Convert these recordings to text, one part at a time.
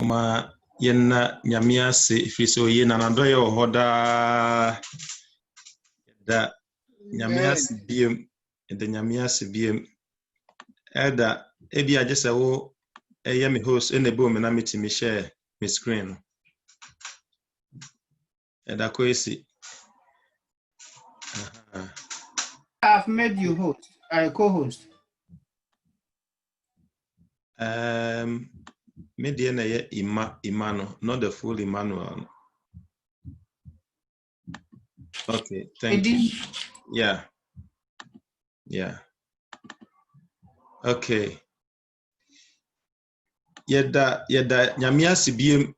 Yama yenna nyamia se ifiso ye nanadoye ohoda da nyamia se biem de nyamia se biem eda ebi agese wo eye me host enebo me na metimi share me screen eda ko esi I've made you host, co-host. Me de na ye Emmanuel, not the full Emmanuel. Okay, thank you. Yeah. Okay. Yeda nyamia sibiem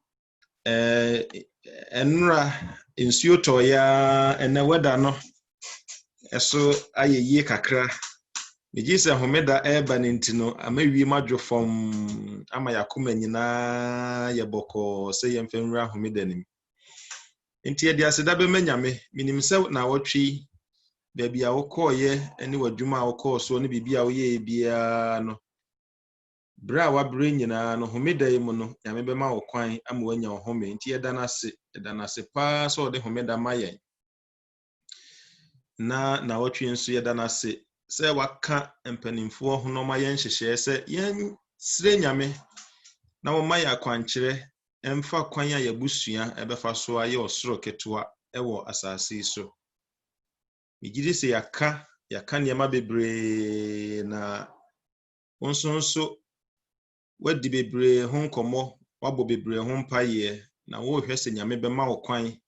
enra insuo toya ene weda no eso ayeye kakra meji se homeda eba nintino amawie madwo fom ama yakoma nyina yeboko se yemfenra homeda nim enti ye dia seda be manyame minim se na wotwi baabi a wokoye eni wadwuma a wokoso ne bibia wo ye bia no bra wa bre nyina no homeda yemu no nyame be ma wo kwan ama wanya home enti yeda na se pa so de homeda mayen na wotwe nso yeda na se waka empanimfo ho no mayen hyehye se yen sire nyame na wo maya kwankyere emfa kwan ya yabusua ebefa so aye osoro ketwa ewo asase so migidi se yaka niema bebre na onso wadi bebre ho nkomo wabo bebre ho mpaye na wo hwese nyame be ma wo kwan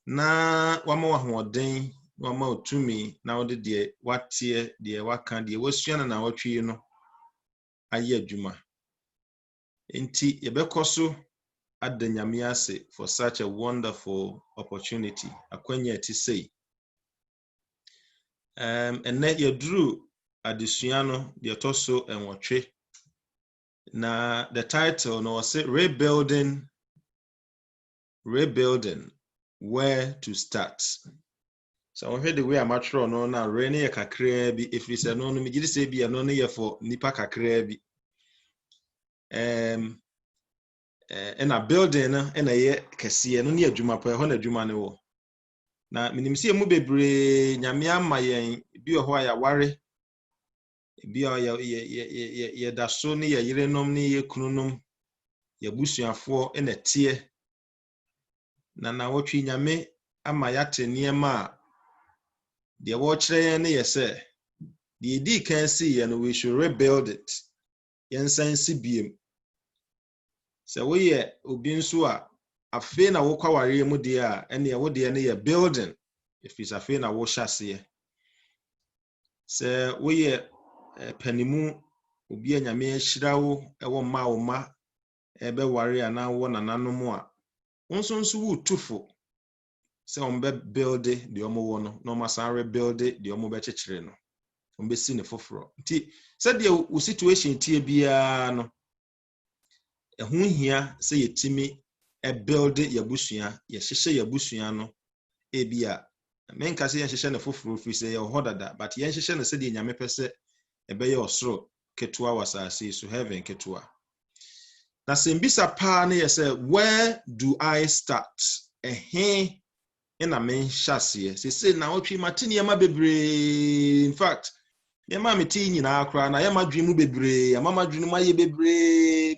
na wama wa hoden wama otumi na wode de watie de waka de wasua na wotwe no aye adwuma enti yebekoso adda nyame ase for such a wonderful opportunity akwanya ti sei enne yedru adesua no de toso enwotwe na the title no was rebuilding where to start. So we heard the way amatro no na rene ye kakra bi efrise no no migidi se bia no ye for nipa kakra bi na building na ye kese no ne adwuma pa ho na adwuma ne wo na minimsie mu bebre nyame amayen bi ho ya ware bi ye daso ne ye yerenom ne ye kununum ye busuafo na tie na wotwe nyame ama yate niema de wo kire ne yese de di kan si ye no we should rebuild it yensan si biem se wo ye obi nso a afi na wo kwaware mu de a ene ye wo de ne ye building if is afi na wo hyase se wo ye panimu obi anyame ahyira wo ewo ma wo ma ebe ware ana wo nananom a onso wo tufo se ombe build the omo no no masa rebuild the omo be chechire no ombe si ne foforo nti se de wo situation tie bia no ehun hia se yetimi build yabusua ye hyehye yabusua no ebia menka se ye hyehye ne foforo fi se ye hodada but ye hyehye ne se de nyame pese ebe ye osoro ketua wasase so heaven ketua na sembisa pa ne ye se where do I start ina men hyase se na otwi matini yama bebre in fact yama meti nyina akra na yama dwemu bebre yama madwenu maye bebre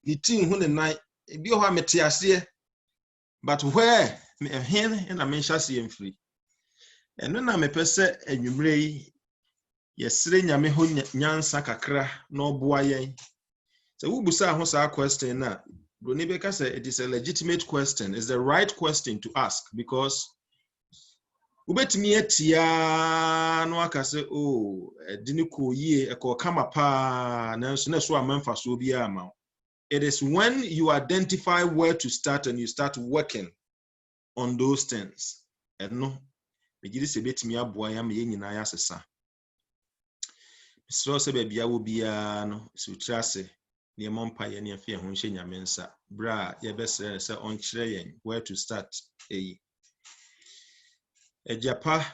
ni tin hu ne nan ebi ho amete ase but where ina men hyase mfiri eno na mepese anwumre yi yesire nyame ho nyansa kakra na oboa yen so we busa ho sa question na Bronibe say it is a legitimate question. It's the right question to ask because ubetimi etia no aka say oh dini ko yie e ko kama pa na so amemfa so bia ama. It is when you identify where to start and you start working on those things. And no megidi se betimi aboa ya me nyina ya sesa. So se bia wo bia no so trase ne mompa ye ne afia ho hye nyame nsa bra ye besere se on kire yen where to start ejapa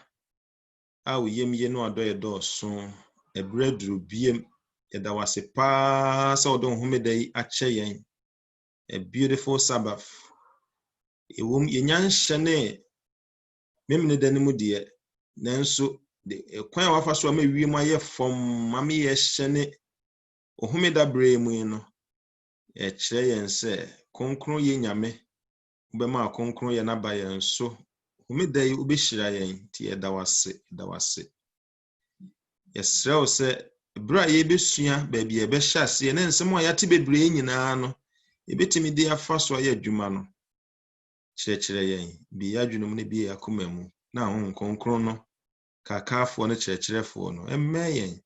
a wo yemye no adoye do so ebredru biem ye da wase pa se odon homeda yi ache yen a beautiful Sabbath. Yenyan shane memne danimu de nanso de kwan wafa so ma wi mu aye fom mame ye shane ohumeda bre mu no e kire yen se konkron ye nyame ubema konkron ye na ba yen so humeda yi ubehira yen ti ye dawase yesrew se bra ye besua ba bia be hyase ne nsem a yate bebre nyina no ebetimi de afa so aye adwuma no chire yen bi adwunum ne bi akoma mu na ho konkron no kakafo no chirefo no emmeyen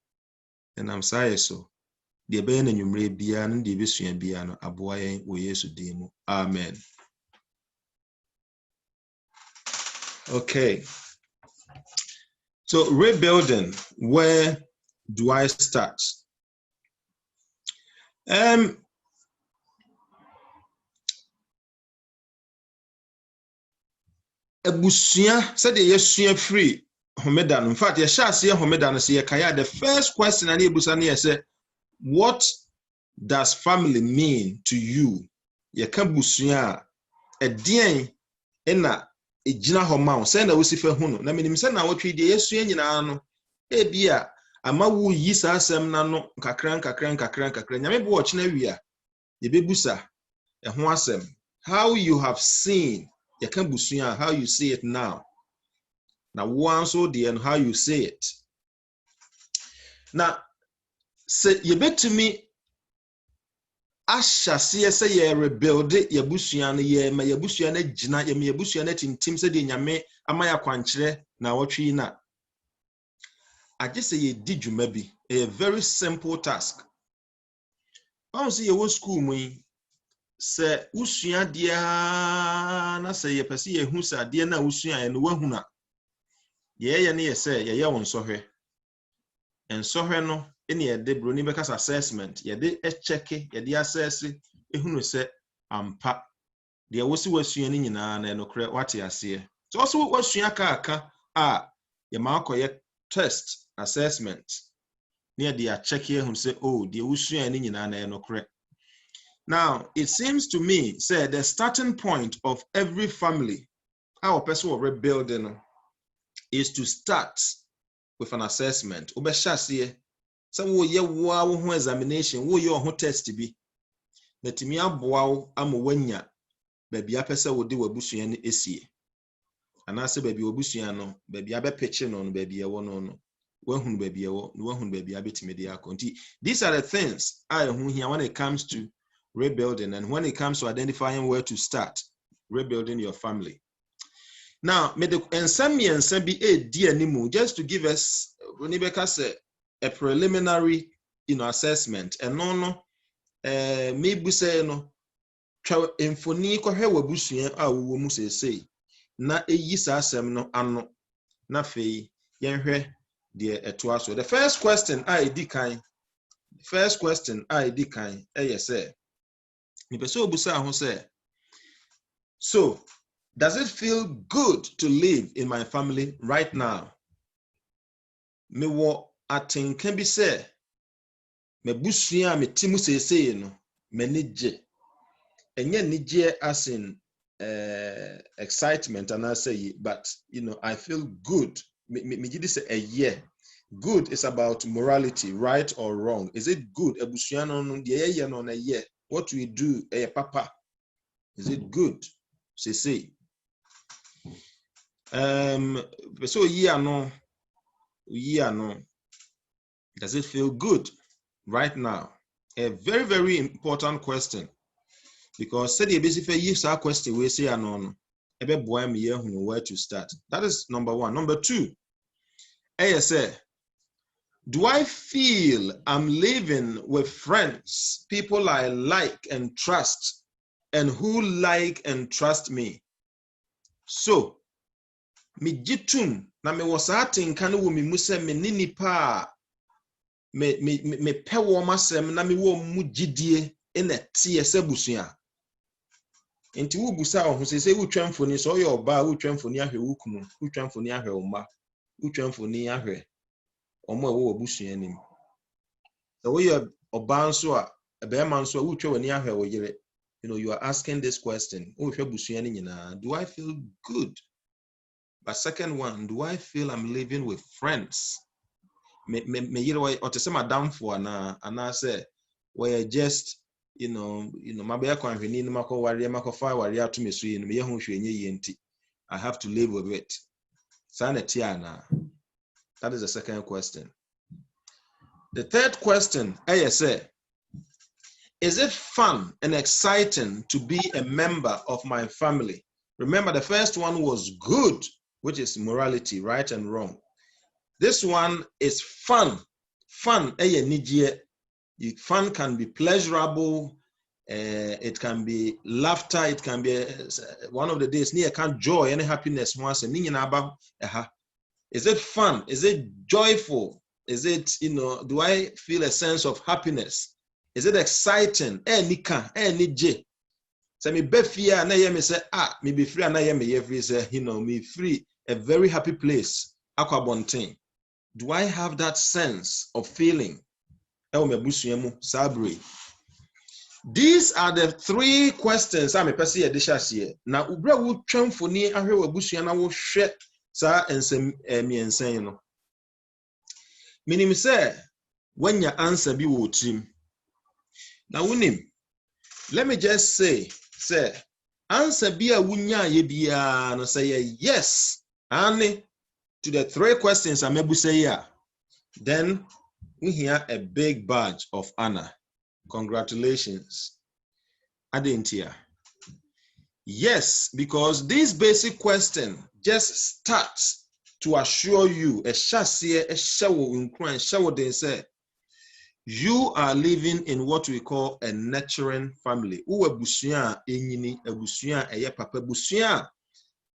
enam saye so de be na nwumre bia no de besua bia no aboa yen wo Yesu din mu. Amen. Okay. So rebuilding, where do I start? Ebusua said yesua free homeda no. In fact, yeshase homeda no se kaya. The first question ani ebusa na say, what does family mean to you? Yeka busua edien ena ejina ho ma say na wosifa hu no. Na menim say na wotwe de yesua nyina no ebia ama wo yi sa asem na no kakran nyame bo ochina wia ye bebusa ho asem, how you have seen yeka busua, how you see it now. Now once so the and how you say it. Now say you bet to me asha say ye rebuild ye busua no ye ma ye busua na gina ye me busua na tintim say de nyame amaya kwankyere na wotwe na age say ye di dwuma bi a very simple task. I say ye wo school mu say usua dia na say ye pese ye hu sa dia na usua ye no wahu na ye na ye say ye won sohwe ensohwe no ene ye de broni bekas assessment ye de check ye de assess ehunu se ampa de wosi wasua ni nyina na enokre wate ase so also wasua aka ye ma akoye test assessment ne de a check ehunu se oh de wasua ni nyina na enokre. Now it seems to me say the starting point of every family, our person will rebuilding, is to start with an assessment. Obeshase some wo ye wo ho examination, wo ye ho test bi. Natimi aboa wo amowanya baabi apese wo de wabusua ne esie. Anase baabi wabusua no, baabi abepeche no baabi ewo no. Wahunu baabi ewo, no wahunu baabi abetimi de akonti. These are the things I who here when it comes to rebuilding and when it comes to identifying where to start rebuilding your family. Now, me the ensami bi di animu just to give us a preliminary assessment and no maybe say no twa emfoni ko hwe wabusua a wo mu sesei na eyi sa asem no ano na fei yenhwe de eto aso. The first question I di kan say me pese obusa ho say, so does it feel good to live in my family right now? Me wo atenka bi say me busua me timu sesei no menije enye nije as in excitement and I say, but I feel good. Me say a year. Good is about morality, right or wrong. Is it good? Ebusua no de no na year. What we do, papa. Is it good? Say. So year no. Does it feel good right now? A very, very important question. Because said the basic use our question we say no where to start. That is number one. Number two, say, do I feel I'm living with friends, people I like and trust, and who like and trust me? So, me jitum na me wasatin kanu wo me muse me nini pa me pe wo masem na me wo mu gidie ene tie sebusua. Enti wo busa ho sese wo twamfoni so yo ba wo twamfoni ahwe wo kunu wo twamfoni ahwe wo ma wo twamfoni ahwe omo wo busua nim so wo ye oba nso a ebe ma nso wo twawani ahwe wo yire you are asking this question. Oh, do I feel good? But second one, do I feel I'm living with friends? Me or to say madam for na and I say where just mabaya kwanhweni no mako ware mako fa ware ato me so yi no me hu hwenye yenti. I have to live with it. Sanetiana. That is the second question. The third question, I say, is it fun and exciting to be a member of my family? Remember, the first one was good, which is morality, right and wrong. This one is fun. Fun, fun can be pleasurable. It can be laughter. It can be one of the days near can't joy and happiness once. Is it fun? Is it joyful? Is it, do I feel a sense of happiness? Is it exciting? So me be fear na ye me say me be free na ye me free say me free a very happy place akwabonten. Do I have that sense of feeling? These are the three questions I'm a person here. Now ubra wo twamfoni ahwe wabusua na wo hwe sa ensem miensen no. Minim say when your answer be wo trim. Now unim, let me just say answer be a wunya ye bia no say yes and to the three questions I'm able to say yeah. Then we hear a big badge of honor. Congratulations. Adentia. Yes, because this basic question just starts to assure you a chassis, a shower in crime, shower they say you are living in what we call a nurturing family. Uwe busuya enyini ebusuya eye papa busuya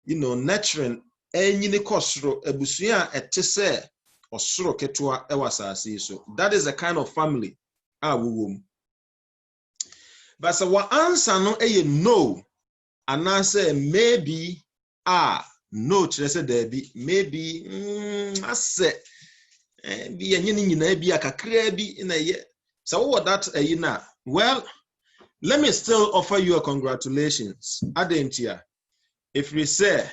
nurturing enyini kosro ebusuya etese osro ketua ewasasi. So that is the kind of family wuwum. But so what answer no no, and I say maybe no chese debi maybe I say be a be a kakre bi in a year. So what that na? Well, let me still offer you a congratulations. Adentia. If we say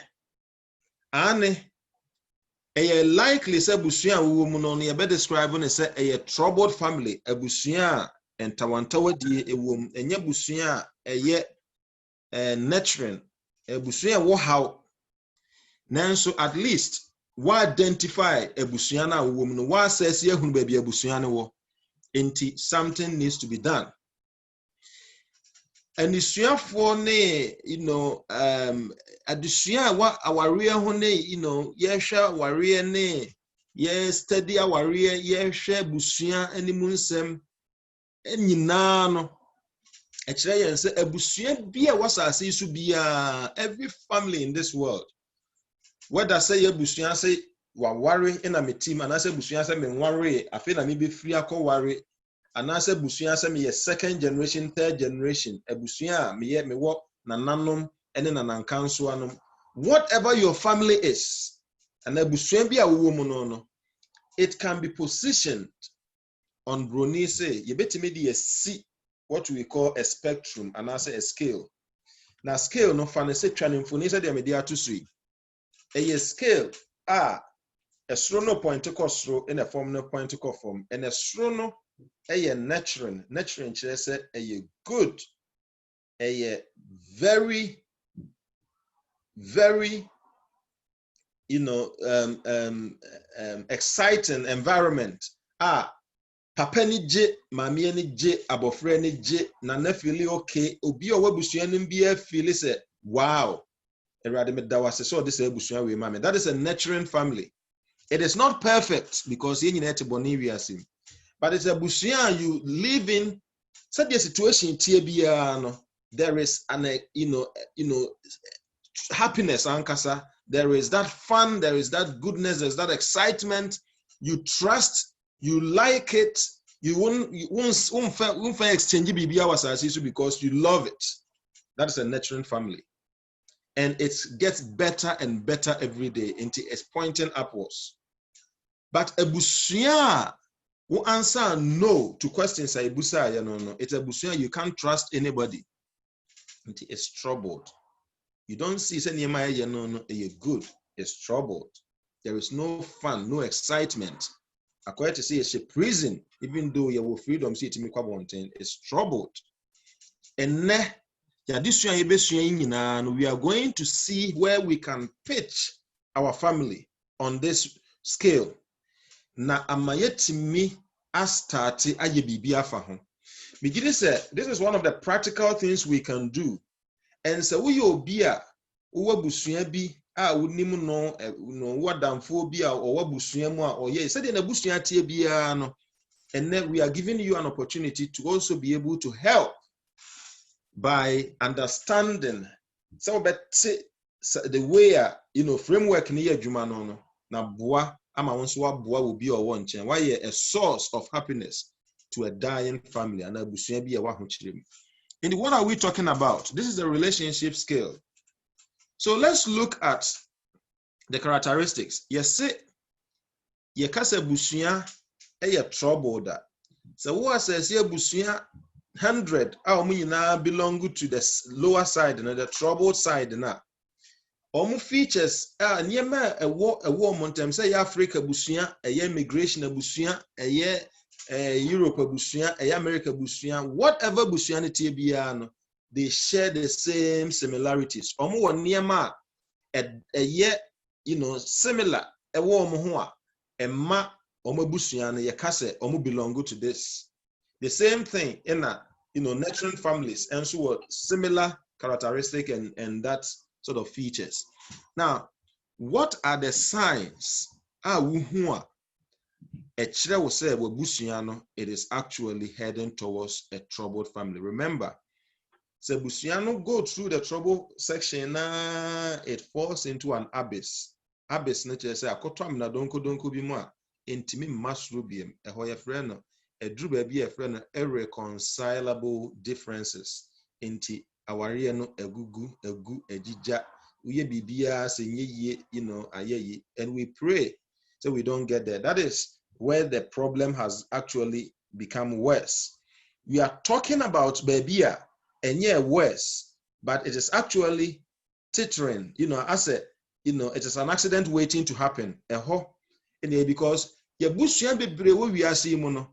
Anne a likely say busuya woman on a better describing and say a troubled family, a busuya and tawantawa di a woman and ya busuya a yet nurturing a busuya wo how nanso at least we identify a busuana woman wa says ye hun baby a busuana wo enti something needs to be done. And the suya for ne adusua wa aware ho ne ye hwa ware ne ye study aware ye hwe busua animu nsem enyina no e kire yen se abusua bia wasase su bia every family in this world, whether say ye busua say wa ware in a metim and I say busua say me ware afi na me be free akọ and I say busua say me second generation, third generation abusua me wo nananom ene nanankanso anom. Whatever your family is, and abusua bi a wo mu no, it can be positioned on broni say you betimi dey see what we call a spectrum and I say a scale. Now scale no fa say twanimfoni say dey me dey atusui a scale a soro no point to soro in a form no point to form and a soro no a nurturing kire say a good a very exciting environment. Papa ni je, mami ni je, abofre ni je, na ne feel okay. Obi o wabusua ni bia feel say wow. Erade me dawase so this abusua we mami. That is a nurturing family. It is not perfect because ye nyina etiboni wiasim. But it's a abusua you live in such a situation tie bia no. There is an happiness ankasa. There is that fun, there is that goodness, there's that excitement. You trust, you like it. You won't exchange BBA because you love it. That is a nurturing family. And it gets better and better every day until it's pointing upwards. But a busuya who answer no to questions. No. It's a busuya you can't trust anybody. It's troubled. You don't see say Nehemiah no good. It's troubled. There is no fun, no excitement. According to say it's a prison, even though you have freedom, see it it's troubled. And we are going to see where we can pitch our family on this scale. Na amayetimi astarte aye bibi afa ho. Begin say this is one of the practical things we can do. And so we obi a wo busua bi a wonim no wadamfo bi a o wabusua mu a oye said na busua tie bia no. And then we are giving you an opportunity to also be able to help by understanding some of the way framework ni adwuma no na boa ama wonso wa boa will be or one chain why a source of happiness to a dying family and abusua bi e wa ho kyerem. And what are we talking about? This is the relationship scale. So let's look at the characteristics. Yes, ye kasa busua e trouble that. So what says ye busua 100 belong to the lower side and the troubled side na. Features niema ewo montem say Africa busua, immigration busua, Europe busua, America busua, whatever busua ne bia no, they share the same similarities. Omo niema similar ewo omo ho a emma omo busua no ye kase omo belong to this. The same thing in nurturing families and so similar characteristic and that sort of features. Now, what are the signs? It is actually heading towards a troubled family. Remember, so busiano go through the trouble section, it falls into an abyss. Abyss nature say akotam na donko bimwa intimi masrubium a hoya friend. A drew baby a friend irreconcilable differences into our no egu ejija uye bibia senye aye and we pray so we don't get there. That is where the problem has actually become worse. We are talking about babia and worse, but it is actually tittering, as it is an accident waiting to happen. Because ya busua bebre we are seeing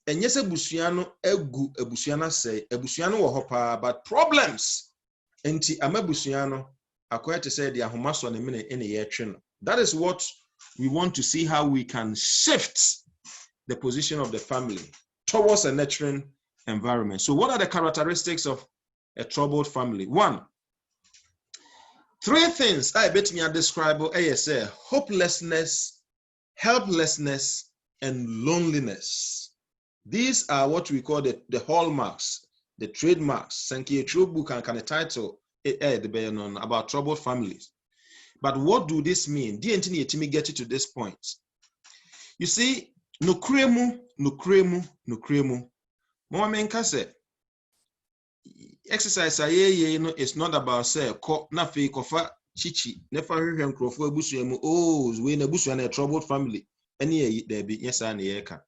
and yes, busiano egu ebusiana say ebusiano wo hopa but problems enti amabusiano akoya to say the ahomaso ne mene ene ye twe. That is what we want to see, how we can shift the position of the family towards a nurturing environment. So what are the characteristics of a troubled family? 1, 3 things I bet me I describe say hopelessness, helplessness, and loneliness. These are what we call the hallmarks, the trademarks. Sanki true book and can title about troubled families. But what do this mean? DNT get you to this point. You see, no kremu. Mama menka say exercise it's not about say ko na fe kofa chichi nefa hwehwe nkrofo abusuamu we na busua na troubled family. Any there be yes and yeka.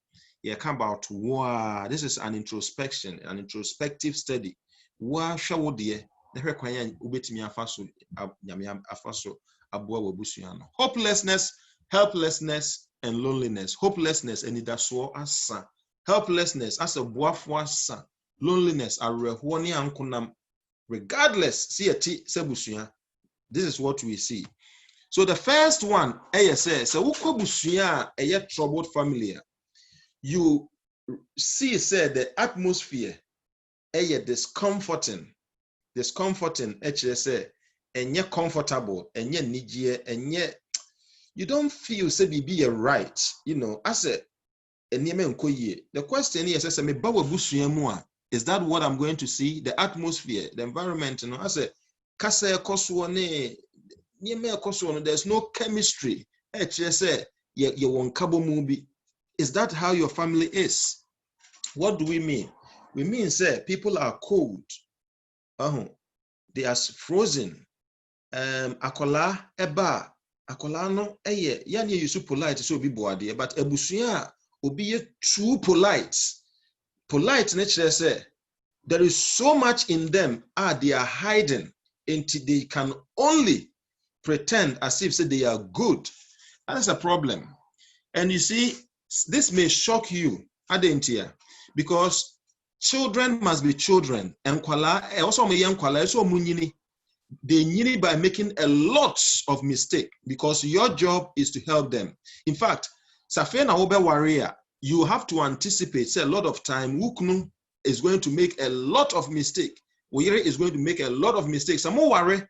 About wow, this is an introspection, an introspective study. Wow, show dear, the require ubetimi afaso, afaso, abua wabusiano. Hopelessness, helplessness, and loneliness. Hopelessness, and idaswo asa. Helplessness, as a boafwasa. Loneliness, a rehwani ankunam. Regardless, see a t sebusia. This is what we see. So the first one, says, so busia a troubled family. You see, say the atmosphere, discomforting, actually say, and yet comfortable, and yet nijie, and yet you don't feel say be a right, as a the question is, is that what I'm going to see? The atmosphere, the environment, as a kasa koswane, there's no chemistry. Actually say, you won't cabo movie. Is that how your family is? What do we mean? We mean, say, people are cold. They are frozen. Akola eba. Akola no yani you so polite so be boade, but ebusuya obi too polite. Polite nature say there is so much in them they are hiding until they can only pretend as if say they are good. That is a problem. And you see, this may shock you, Adentia, because children must be children. And also they need it by making a lot of mistakes, because your job is to help them. In fact, Safena Obe Warrior, you have to anticipate, say a lot of time, Wuknu is going to make a lot of mistakes. Oyere is going to make a lot of mistakes. Some more worry.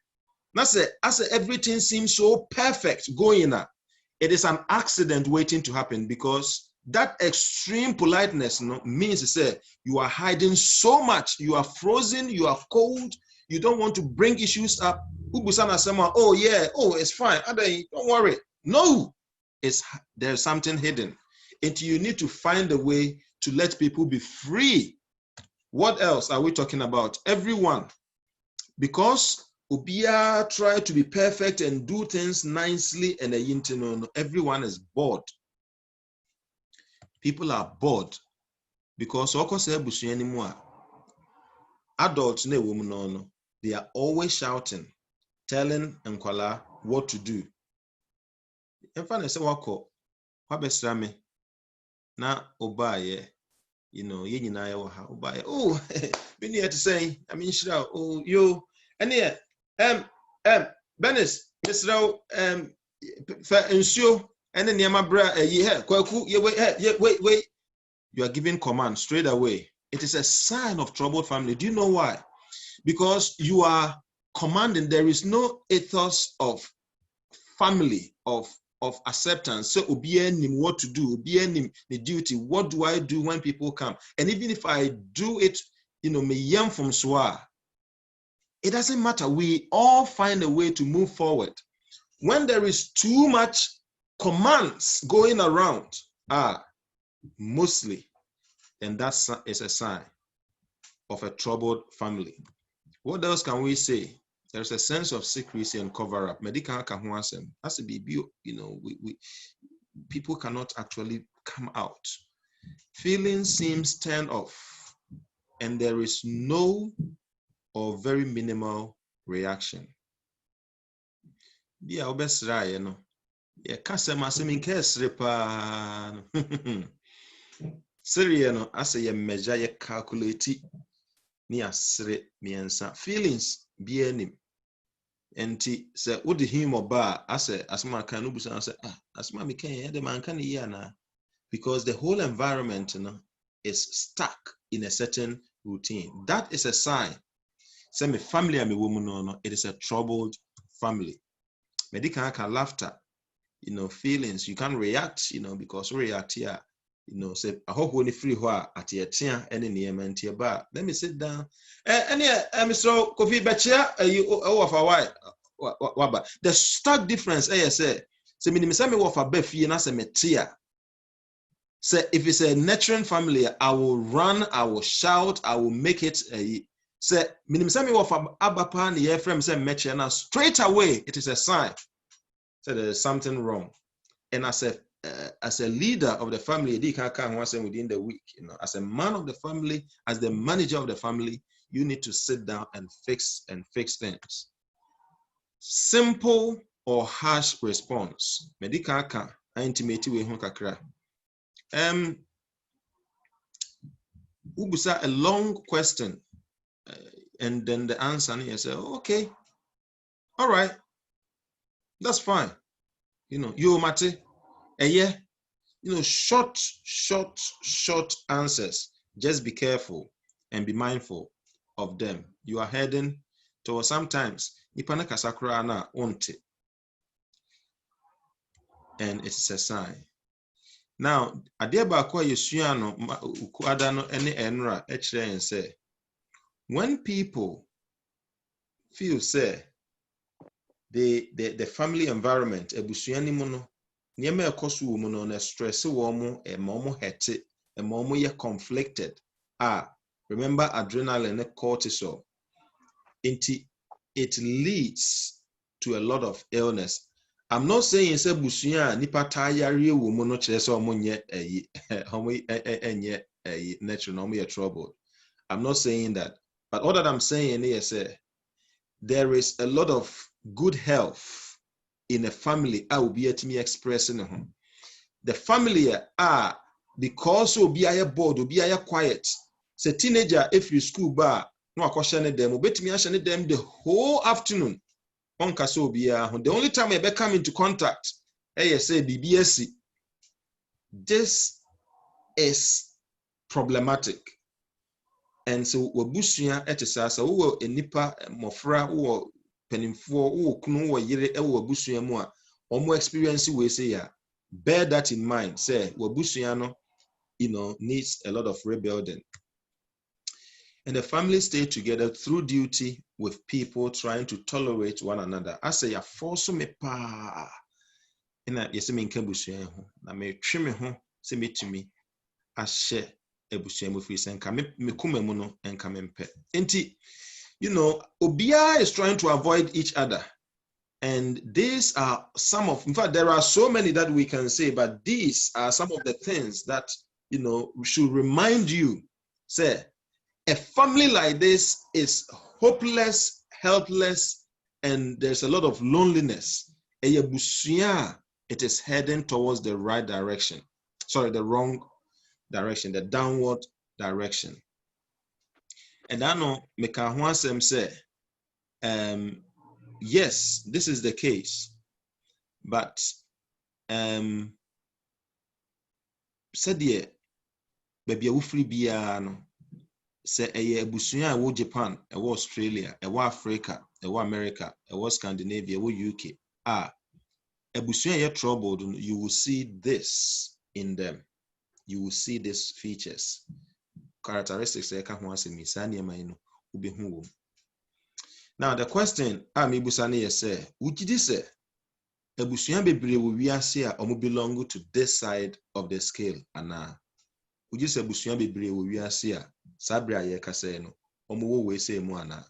That's as everything seems so perfect going on. It is an accident waiting to happen, because that extreme politeness means to say you are hiding so much, you are frozen, you are cold, you don't want to bring issues up. Oh yeah, oh it's fine, don't worry. No, there's something hidden. And you need to find a way to let people be free. What else are we talking about? Everyone, because Ubia try to be perfect and do things nicely, and everyone is bored. People are bored because adults they are always shouting, telling Nkwala what to do. In fact, I say wako wabesrame na obaye, obaye. Oh, been here to say, I mean, oh, yo, and here, Benis, Mr. Ensure, and then Yamabra, wait. You are giving command straight away. It is a sign of troubled family. Do you know why? Because you are commanding. There is no ethos of family, of acceptance. So obeying what to do, obeying the duty. What do I do when people come? And even if I do it, me yam from swa, it doesn't matter. We all find a way to move forward. When there is too much commands going around, mostly, then that is a sign of a troubled family. What else can we say? There's a sense of secrecy and cover-up. Medical kahuasem. As a baby, people cannot actually come out. Feelings seems turned off, and there is no or very minimal reaction. Yeah, obesra, Yeah, Syria, as a measure, calculate ni asre miensa. Feelings be any. And say, what the him or bar, as Asamoah can ubusan say, Asamoah me can the man can yana, because the whole environment is stuck in a certain routine. That is a sign. Say me family and me woman it is a troubled family. Medical can laughter, feelings. You can't react, because react here. Say I hope when free at your tia any near bar. Let me sit down. Mr. Kofi Bachia, you of a while. The stark difference, say minimum of a befi and as a metia. Say if it's a nurturing family, I will run, I will shout, I will make it say minimum of abapa and the frame say metia, now straight away it is a sign. So there is something wrong. And as a leader of the family, within the week, as a man of the family, as the manager of the family, you need to sit down and fix things. Simple or harsh response. Medikaka, intimate we kakra. Ubusa a long question, and then the answer, and you say, okay, all right, that's fine. You mate. Short answers. Just be careful and be mindful of them. You are heading towards sometimes Ipana Kasakura na onte. And it's a sign. Now, Adiaba kwa Yesuano Ukuadano any enra and say, when people feel say the family environment, ebusuani mono, Nieme ekosu woman on stress woman a momo hete a momo ye conflicted. Remember adrenaline and cortisol. It leads to a lot of illness. I'm not saying say busuya nipa tayari woman no chese omonye natural no trouble. I'm not saying that. But all that I'm saying is there is a lot of good health in a family. I will be at me expressing the family are because will be a bored, will be a quiet. Say teenager if you school bar, no question them, will bet me them the whole afternoon. The only time I come into contact, I say BBSC. This is problematic. And so wabusuya etisasa wo enipa mofra wo penimfo wo kunu wo yire e wabusuya mu a omo experience we say ya, bear that in mind. Say wabusuya no, needs a lot of rebuilding. And the family stay together through duty with people trying to tolerate one another. I say ya force me pa. Ina yesi me nka busuya ho na me twe me ho se metumi ahye ebusuya mu fi se nka me kuma mu no enka me mpe. Enti obia is trying to avoid each other. And these are some of, in fact, there are so many that we can say, but these are some of the things that, should remind you, say, a family like this is hopeless, helpless, and there's a lot of loneliness. It is heading towards the right direction. Sorry, the wrong direction, the downward direction. And I know, Mekahwasem say, yes, this is the case, but said ye baby awufri bia no say eye abusuya wo Japan, wo Australia, wo Africa, wo America, wo Scandinavia, wo UK. Abusuya ye troubled, you will see this in them. You will see these features, characteristics that can once me sani no ubi hu. Now the question me busani ye say, would you say abusuya bebre wo wiase a omo belong to this side of the scale ana? Would you say abusuya bebre wo wiase a sabra ye ka say no omo wo we say mu ana?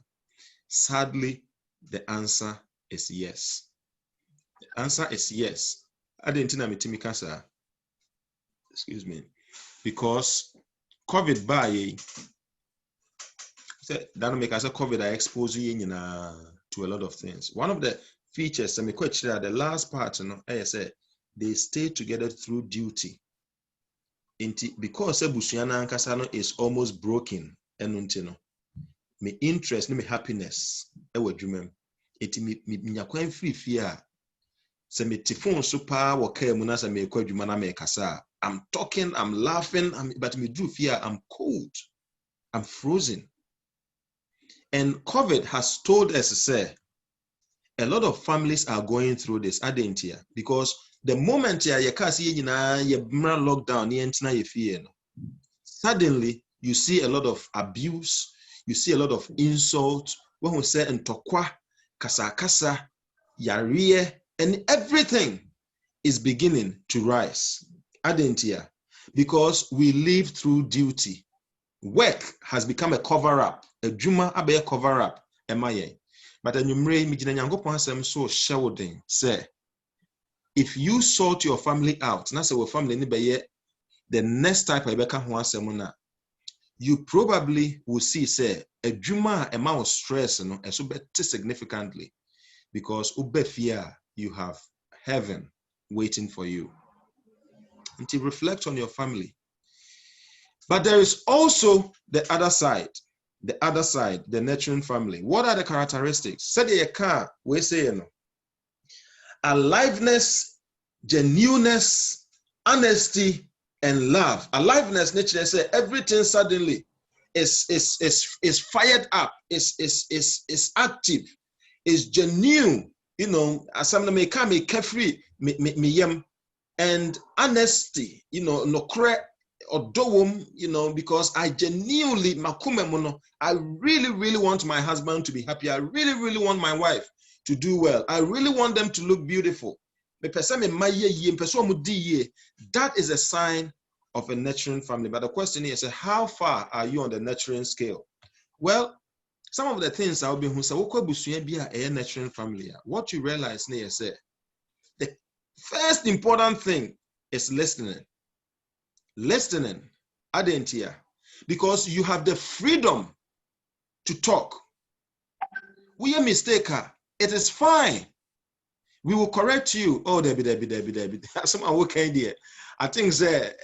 Sadly, the answer is yes. The answer is yes. I didn't know me kasa. Excuse me. Because COVID by that make us a COVID I expose you to a lot of things. One of the features, the last part, I said, they stay together through duty. Because Busiana Kasano is almost broken, and me interest, me happiness, dream. Me free fear. Se me tifon super waka munasa me kwadwuma me kasa. I'm talking, I'm laughing, but me do fear, I'm cold, I'm frozen. And COVID has told us, say, a lot of families are going through this, because the moment you can see lockdown, suddenly you see a lot of abuse, you see a lot of insult. When we say ntokwa, kasa, yariye, and everything is beginning to rise. Because we live through duty. Work has become a cover-up. A juma abe a cover-up. But say, if you sort your family out, the next type of you probably will see, say, a juma amount of stress significantly, because you have heaven waiting for you. And to reflect on your family. But there is also the other side, the nurturing family. What are the characteristics? Say a car, we say, aliveness, genuineness, honesty, and love. Aliveness, nature say everything suddenly is fired up, is active, is genuine. Some may come, may carefree, and honesty, no correct. Or because I genuinely, I really want my husband to be happy. I really want my wife to do well. I really want them to look beautiful. That is a sign of a nurturing family. But the question is, how far are you on the nurturing scale? Well, some of the things I'll be a nurturing family. What you realize, the first important thing is listening. Listening, adentia. because you have the freedom to talk. We are mistaken. It is fine. We will correct you. Oh, Debbie. Asamoah okay there. I think say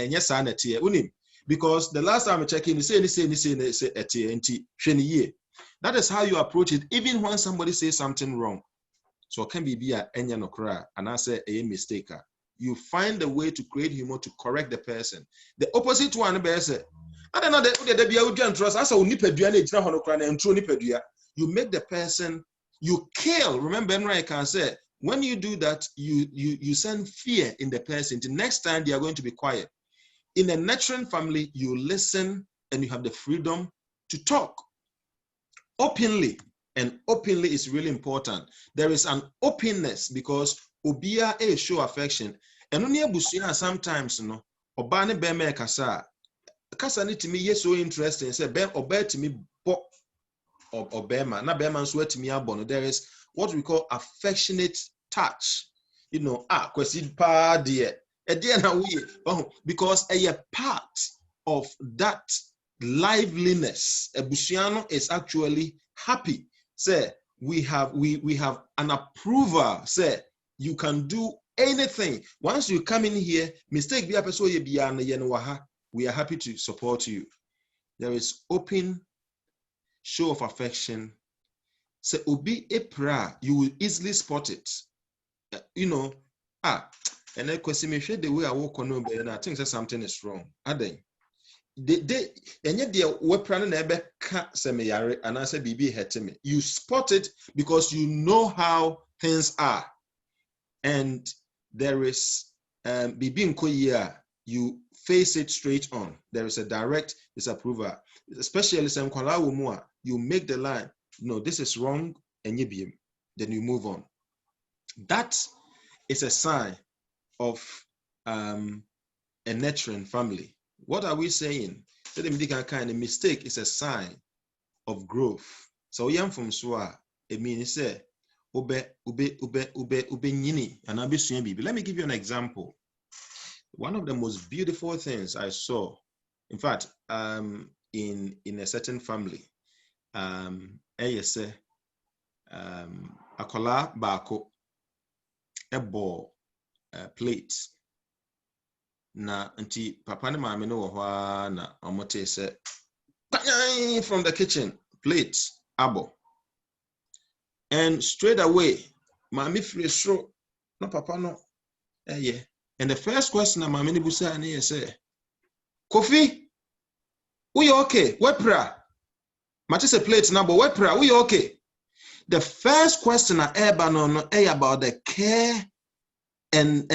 yes, because the last time I checked in, say that is how you approach it, even when somebody says something wrong. So it can be a enya no cry, and I say a mistake. You find a way to create humor to correct the person. The opposite one, you make the person, you kill. Remember, I can say, when you do that, you send fear in the person. The next time they are going to be quiet. In a nurturing family, you listen and you have the freedom to talk openly. And openly is really important. There is an openness because obia a show affection. And only sometimes, you know, obane beme kasa ni to me yes so interesting. Say ben obe to me bo obema na bema so to me abono. There is what we call affectionate touch. You know, kwesi pa de na we because a part of that liveliness. Ebusiano is actually happy. Say we have an approval. Say you can do anything. Once you come in here, mistake be a person we are happy to support you. There is open show of affection. Say obi a prayer, you will easily spot it. You know, and then question me the way I walk on over and I think that something is wrong. And yet the weapon never can't say me and I say BB hurt me. You spot it because you know how things are. And there is BB in Korea, you face it straight on. There is a direct disapproval, especially some Kwala, you make the line, no, this is wrong, and then you move on. That is a sign of a nurturing family. What are we saying? Kind of mistake is a sign of growth. So young from Swa, it means say ube nyini and abisuya bibi. Let me give you an example. One of the most beautiful things I saw, in fact, in a certain family, say akola bako ebo plate. Na anti papa ne mama no wo na omote say from the kitchen plate abo, and straight away mama free show no papa no yeah. And the first question na mama ni busa na say Kofi, we okay? Wepra mate say plate na bo wepra we okay? The first question na eba no about the care and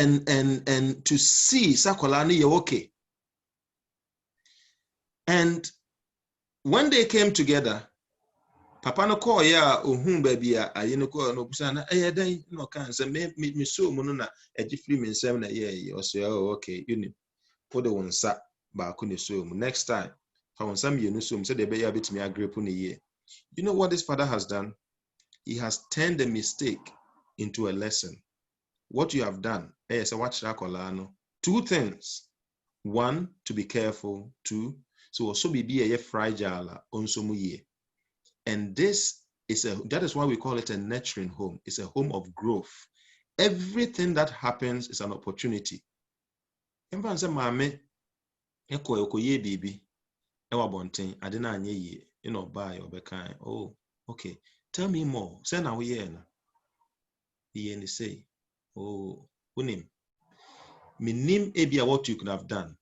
to see Sakolani you're okay. And when they came together, Papa no call ya baby no call no busana then no can say me so monona e free me nsem na or say okay you know for the one sa ba ko ne so next time for one sam you no so say they be ya bit me agree po ne ye. You know what this father has done? He has turned the mistake into a lesson. What you have done, two things. One, to be careful. Two, so also be a fragile on some year. And that is why we call it a nurturing home. It's a home of growth. Everything that happens is an opportunity. Everyone say, "Mame, baby, I didn't ye, you know, buy or be kind." Oh, okay. Tell me more. Say now we and say, "Oh, unim. Minim ebia what you could have done.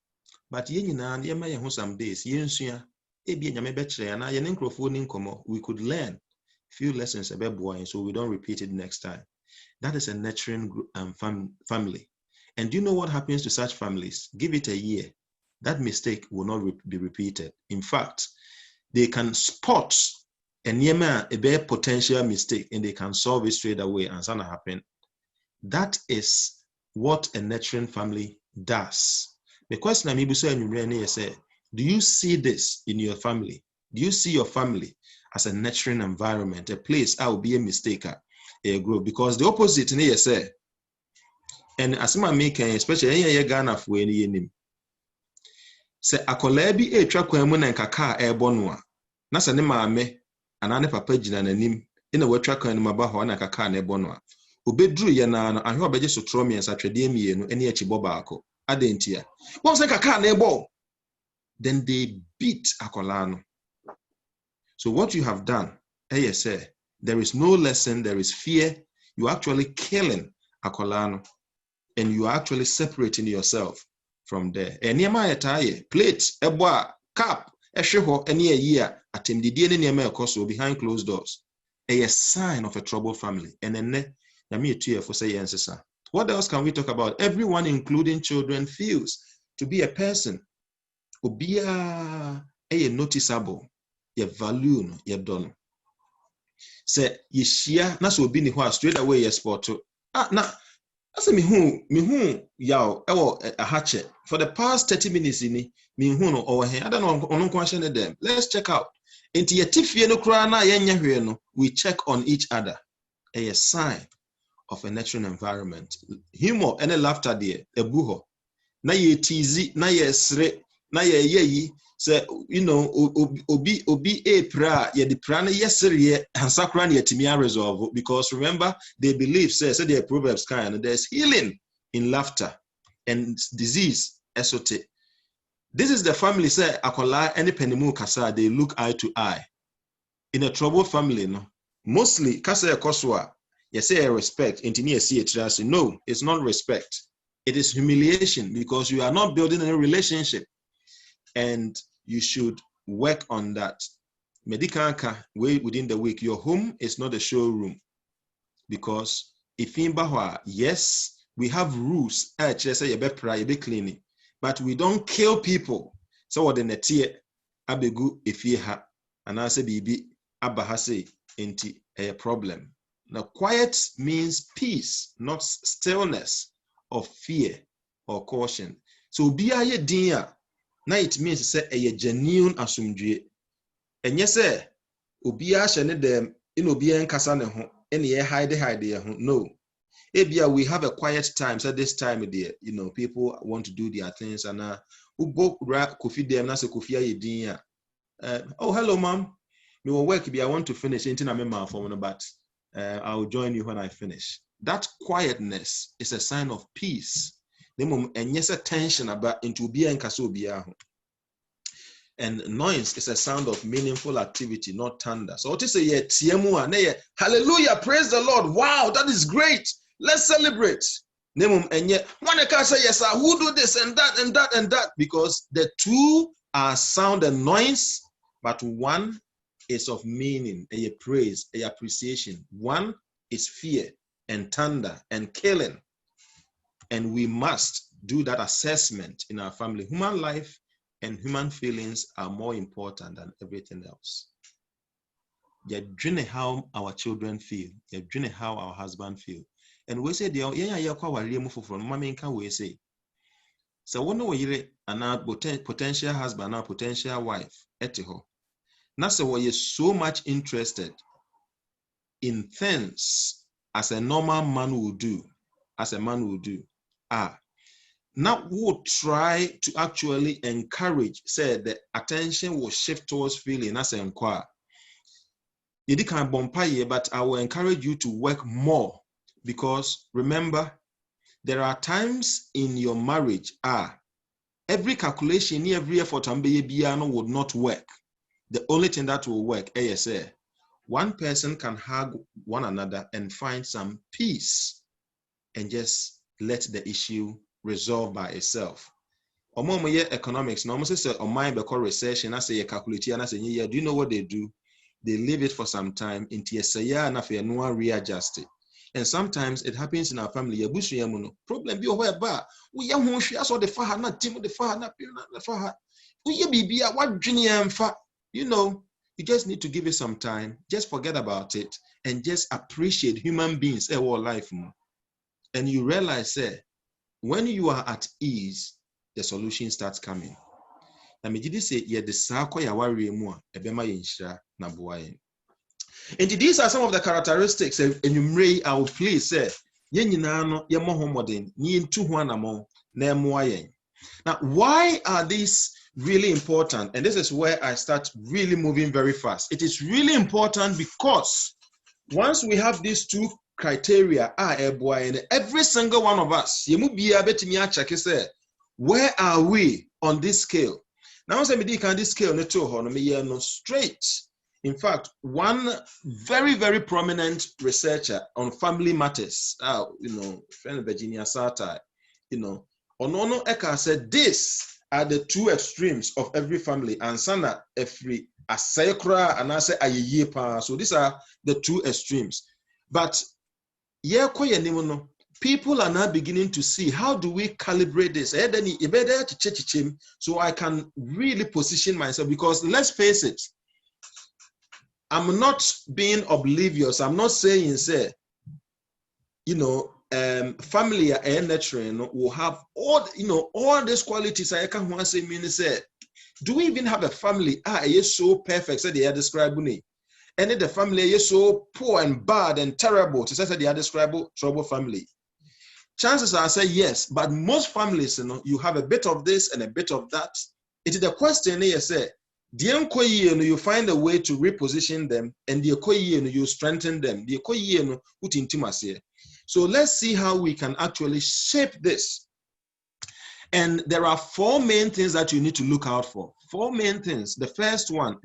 But yen na yema ye some days, yensua, ebia nyame betre na ye nkrofo ni nkomo. We could learn few lessons about boy, so we don't repeat it next time." That is a nurturing family. And do you know what happens to such families? Give it a year. That mistake will not be repeated. In fact, they can spot a potential mistake and they can solve it straight away and something happen. That is what a nurturing family does. The question I'm able to say, do you see this in your family? Do you see your family as a nurturing environment, a place I will be a mistaker, a group? Because the opposite in here say, and as I'm making, especially in Ghana for any name, Se akola bi etwa kwan mu na nkaka ebo no a na se ne maame ana ne papa gina nanim ina watwa kwan no maba ho na nkaka na ebo no a obeduru ye na no ahwe obeje sotro miensa twede mienu ene achibo baako adentia won se nkaka na ebo. Then they beat akola no. So what you have done, say, there is no lesson, there is fear. You're actually killing akola, and you are actually separating yourself from there. Plate, eboa, cap, esheho, any a year, atemdidi any niyama ekoso behind closed doors. A sign of a troubled family. And then what else can we talk about? Everyone, including children, feels to be a person. Obia a noticeable. Your value, your dollar. Say, ye share, na so be ni ho straight away your sport. Na, asa me hu yaw a hatchet. For the past 30 minutes me hu no over here. I don't know on question them. Let's check out. Into your tifie no kra na yenya hwe no, we check on each other. A sign of a natural environment. Humor and a laughter there, a buho. Na ye teasy, na ye sre, na ye say, you know, obi a pra ye the prana yesterday and sakran yetimia resolve, because remember they believe says the Proverbs kind there's healing in laughter and disease esote. This is the family say akola any penimu kasa they look eye to eye. In a troubled family, no mostly kasa koswa you say respect engineer see it. No, it's not respect. It is humiliation because you are not building a relationship. And you should work on that. Medical within the week, your home is not a showroom. Because if in Bahwa, yes, we have rules, cleaning, but we don't kill people. So what the netie abegu ifiha and I say bibi abahase into a problem. Now, quiet means peace, not stillness or fear or caution. So be a dear. Now it means say a genuine asumdue. And yes, sir, Obia shane them in Obia and Kasane any hide. No. Ebia, we have a quiet time. So this time there, you know, people want to do their things and book coffee them, that's a coffee. Oh, hello, mom. We will work. I want to finish anything I'm in for, but I'll join you when I finish. That quietness is a sign of peace. And yes, a tension about into be and kasobia. And noise is a sound of meaningful activity, not thunder. So what is a tiemua? Hallelujah, praise the Lord. Wow, that is great. Let's celebrate. And yet, one can say, yes, who do this and that and that and that? Because the two are sound and noise, but one is of meaning, a praise, a appreciation. One is fear and thunder and killing. And we must do that assessment in our family. Human life and human feelings are more important than everything else. You're dreaming how our children feel. You're dreaming how our husband feel. And we say, we say, so one way an potential husband or potential wife, etiho. Now, so we are so much interested in things as a normal man will do, now we'll try to actually encourage, say the attention will shift towards feeling as an inquire. You can't bombay, but I will encourage you to work more because remember, there are times in your marriage, every calculation, every effort would not work. The only thing that will work, ASA, one person can hug one another and find some peace and just let the issue resolve by itself. Economics, no almost say on my recession, I say a calculate and I say, yeah, do you know what they do? They leave it for some time into a say and after no one readjust it. And sometimes it happens in our family. Problem be whereby we young the far not team the far not the far. We what junior you know, you just need to give it some time, just forget about it, and just appreciate human beings all life more. And you realize when you are at ease, the solution starts coming. And these are some of the characteristics and you I will please say now why are these really important, and this is where I start really moving very fast. It is really important because once we have these two criteria, every single one of us, where are we on this scale? Now, this scale straight. In fact, one very, very prominent researcher on family matters, friend Virginia Sartai, Onono Eka said these are the two extremes of every family. And Sana every asekra and I say ayeyepa. So these are the two extremes. But people are now beginning to see how do we calibrate this. So I can really position myself, because let's face it, I'm not being oblivious. I'm not saying, say, family and nurturing will have all these qualities. I can't say, say, do we even have a family? Is so perfect, so they are describing. And the family is so poor and bad and terrible, to say they are describing trouble family. Chances are, I say yes, but most families, you have a bit of this and a bit of that. It is the question here, say, you find a way to reposition them, and you strengthen them. So let's see how we can actually shape this. And there are four main things that you need to look out for. Four main things. The first one,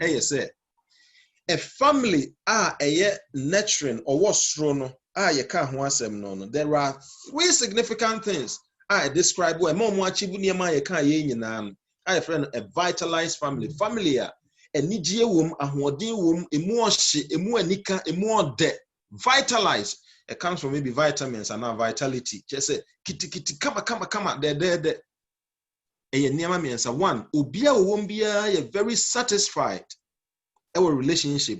a family nurturing or what's wrong. There are three significant things I describe where I friend a vitalized family. Family a nijie wom, ahoɔden wom, emu ɔhye, emu anika, emu ɔdɛ. Vitalized. It comes from maybe vitamins and now vitality. Just say kiti kama de. One, ubia wom bia very satisfied our relationship.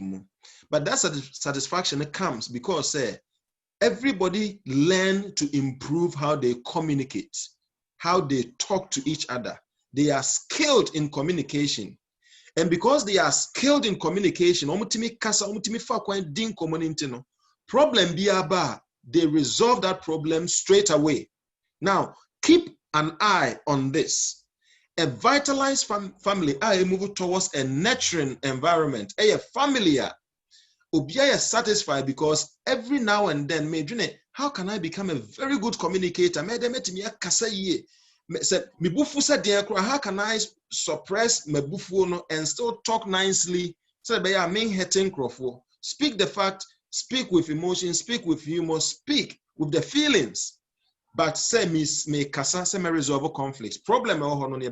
But that satisfaction comes because everybody learn to improve how they communicate, how they talk to each other. They are skilled in communication. And because they are skilled in communication, problem they resolve that problem straight away. Now, keep an eye on this. A vitalized family, I move towards a nurturing environment. A family, Obia is satisfied because every now and then, how can I become a very good communicator? How can I suppress my buffo and still talk nicely? So speak the fact, speak with emotion, speak with humor, speak with the feelings. But say me kasa say me resolve conflicts. Problem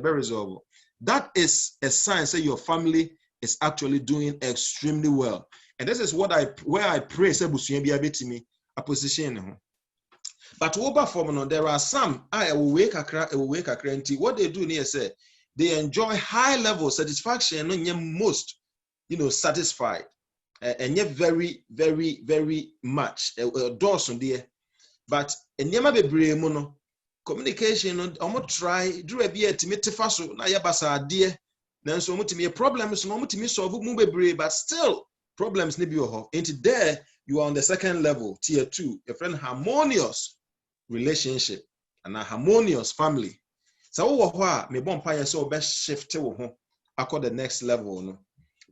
resolve. That is a sign say your family is actually doing extremely well. And this is where I pray say busua bia betimi a position. But over from there are some I will wake a what they do near say they enjoy high level satisfaction and most satisfied and yet very, very, very much Dawson dear. But enyema bebree mu no communication no omo try do a bia timi tefa so na ya basa de na nso omo timi problems no omo timi solve mu bebree, but still problems ne bi ho. Into there you are on the second level, tier 2, your friend harmonious relationship and a harmonious family. So wo ho a me bompa so be shift wo ho akọ the next level no.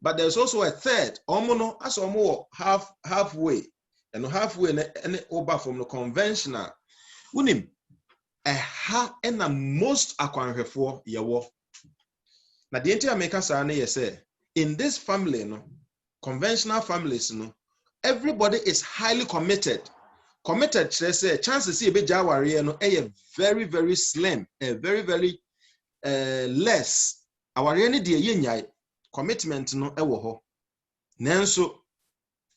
But there's also a third, omo no as omo halfway. And halfway and over from the conventional. Unim and a most akwanhwefo yawo. Na the entire maker say in this family, conventional families, everybody is highly committed. Committed, say chances see be jawari very, very slim, very, very less. Our any dear yen commitment no ewo ho. Nanso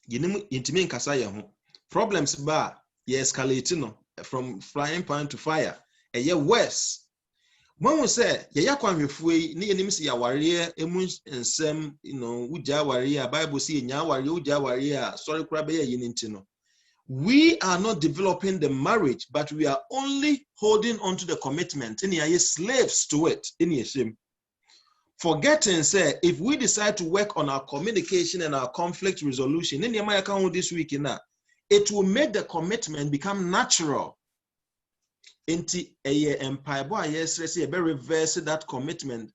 intimate kasaya ho problems ba ye escalating from frying pan to fire a year worse. When we say ye yakwanhwefue ni enim se yaware emu ensem uja ware Bible say nya ware uja ware sorry kura be ye nti no. We are not developing the marriage, but we are only holding on to the commitment. In ye slaves to it. In ye shame. Forgetting, say, if we decide to work on our communication and our conflict resolution, in the account this week, it will make the commitment become natural. Into a empire boy, yes, a very reverse that commitment.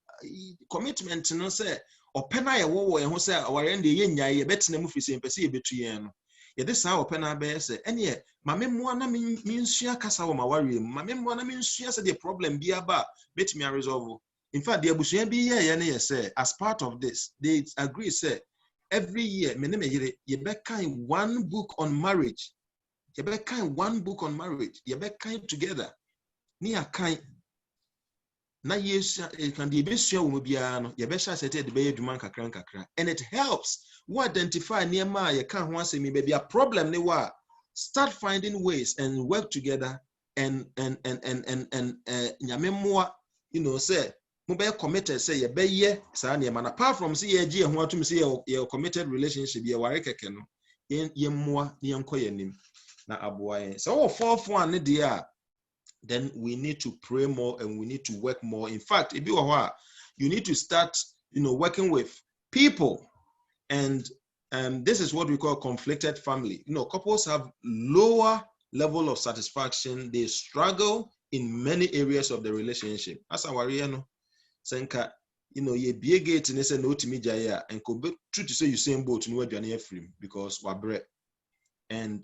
commitment no say opena ye wo ye ho say aware nde ye nya ye betena mu fisi mpese ye betu ye no ye de sa opena be say ene mame mo na minsua kasa wo maware mu mame mo na minsua say the problem bi aba betumi a resolve. In fact the abusua bi ye na ye say as part of this they agree say every year me ne me yire ye be kind one book on marriage. You be kind one book on marriage. You be kind together. Ni a kind na yes can be besua wo bia no. You be sha say the be adwuma kakra. And it helps we identify near ma you can ho asemi be a problem ne wa. Start finding ways and work together and nyame moa say mo be committed say you be ye sa na man apart from say ye gi ho atum say you committed relationship ye ware keke no ye moa ne enko yanim. So then we need to pray more and we need to work more. In fact, if you are, you need to start, working with people, and this is what we call conflicted family. Couples have lower level of satisfaction. They struggle in many areas of the relationship. As a warrior, senka, ye be a gate and say no to me jaya and could be true to say you same boat no journey free because we're bread. And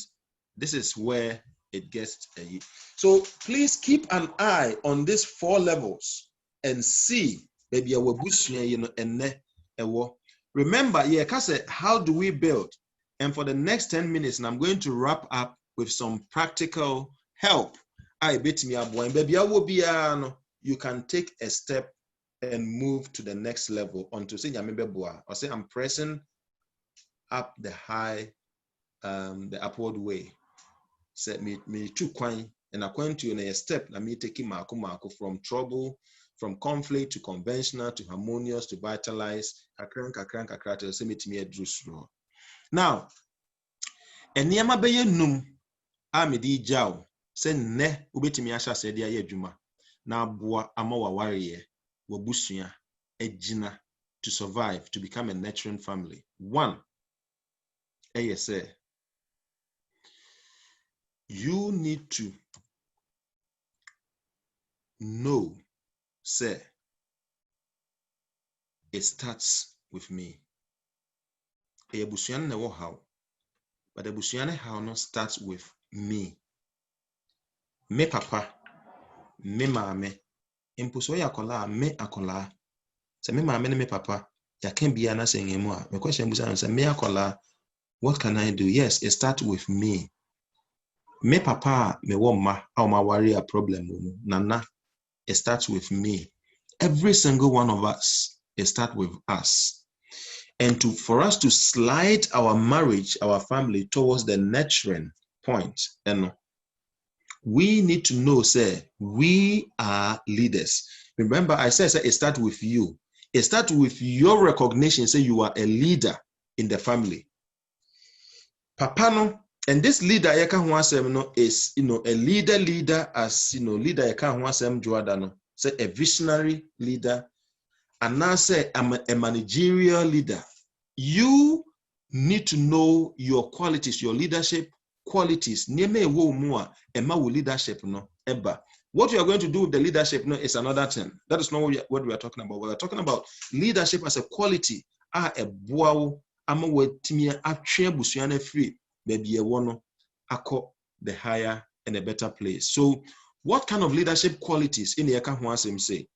this is where it gets a. So please keep an eye on these 4 levels and see maybe our busua and remember how do we build? And for the next 10 minutes, and I'm going to wrap up with some practical help. I bet me you can take a step and move to the next level onto say or say I'm pressing up the the upward way. Set me too kwan and according to a step na me taking marco from trouble, from conflict to conventional to harmonious to vitalize kakran to say me slow. Now eniema beye num a me di jaw say ne ubetimi ahya se dia adwuma na aboa amawa wareye wabusua ejina to survive, to become a nurturing family. 1, say you need to know, say, it starts with me. Ebusuan never how, but ebusuan how not starts with me. Me papa, me mame, impuso ya kola, me akola. Se me mame ne me papa, ya can be an saying anymore. My question is, me akola, what can I do? Yes, it starts with me. Me papa, me woma, how ma worry a problem. Nana, it starts with me. Every single one of us, it starts with us. And for us to slide our marriage, our family towards the nurturing point, we need to know, say, we are leaders. Remember, I said it starts with you. It starts with your recognition, say you are a leader in the family. Papa no, and this leader is a leader as leader say a visionary leader, and now say I'm a managerial leader. You need to know your qualities, your leadership qualities. Leadership no ever. What you are going to do with the leadership no is another thing. That is not what we are talking about. We are talking about leadership as a quality. A boao ama wetimia atwe busuane free baby ewono akọ the higher and a better place. So what kind of leadership qualities in the Eka say?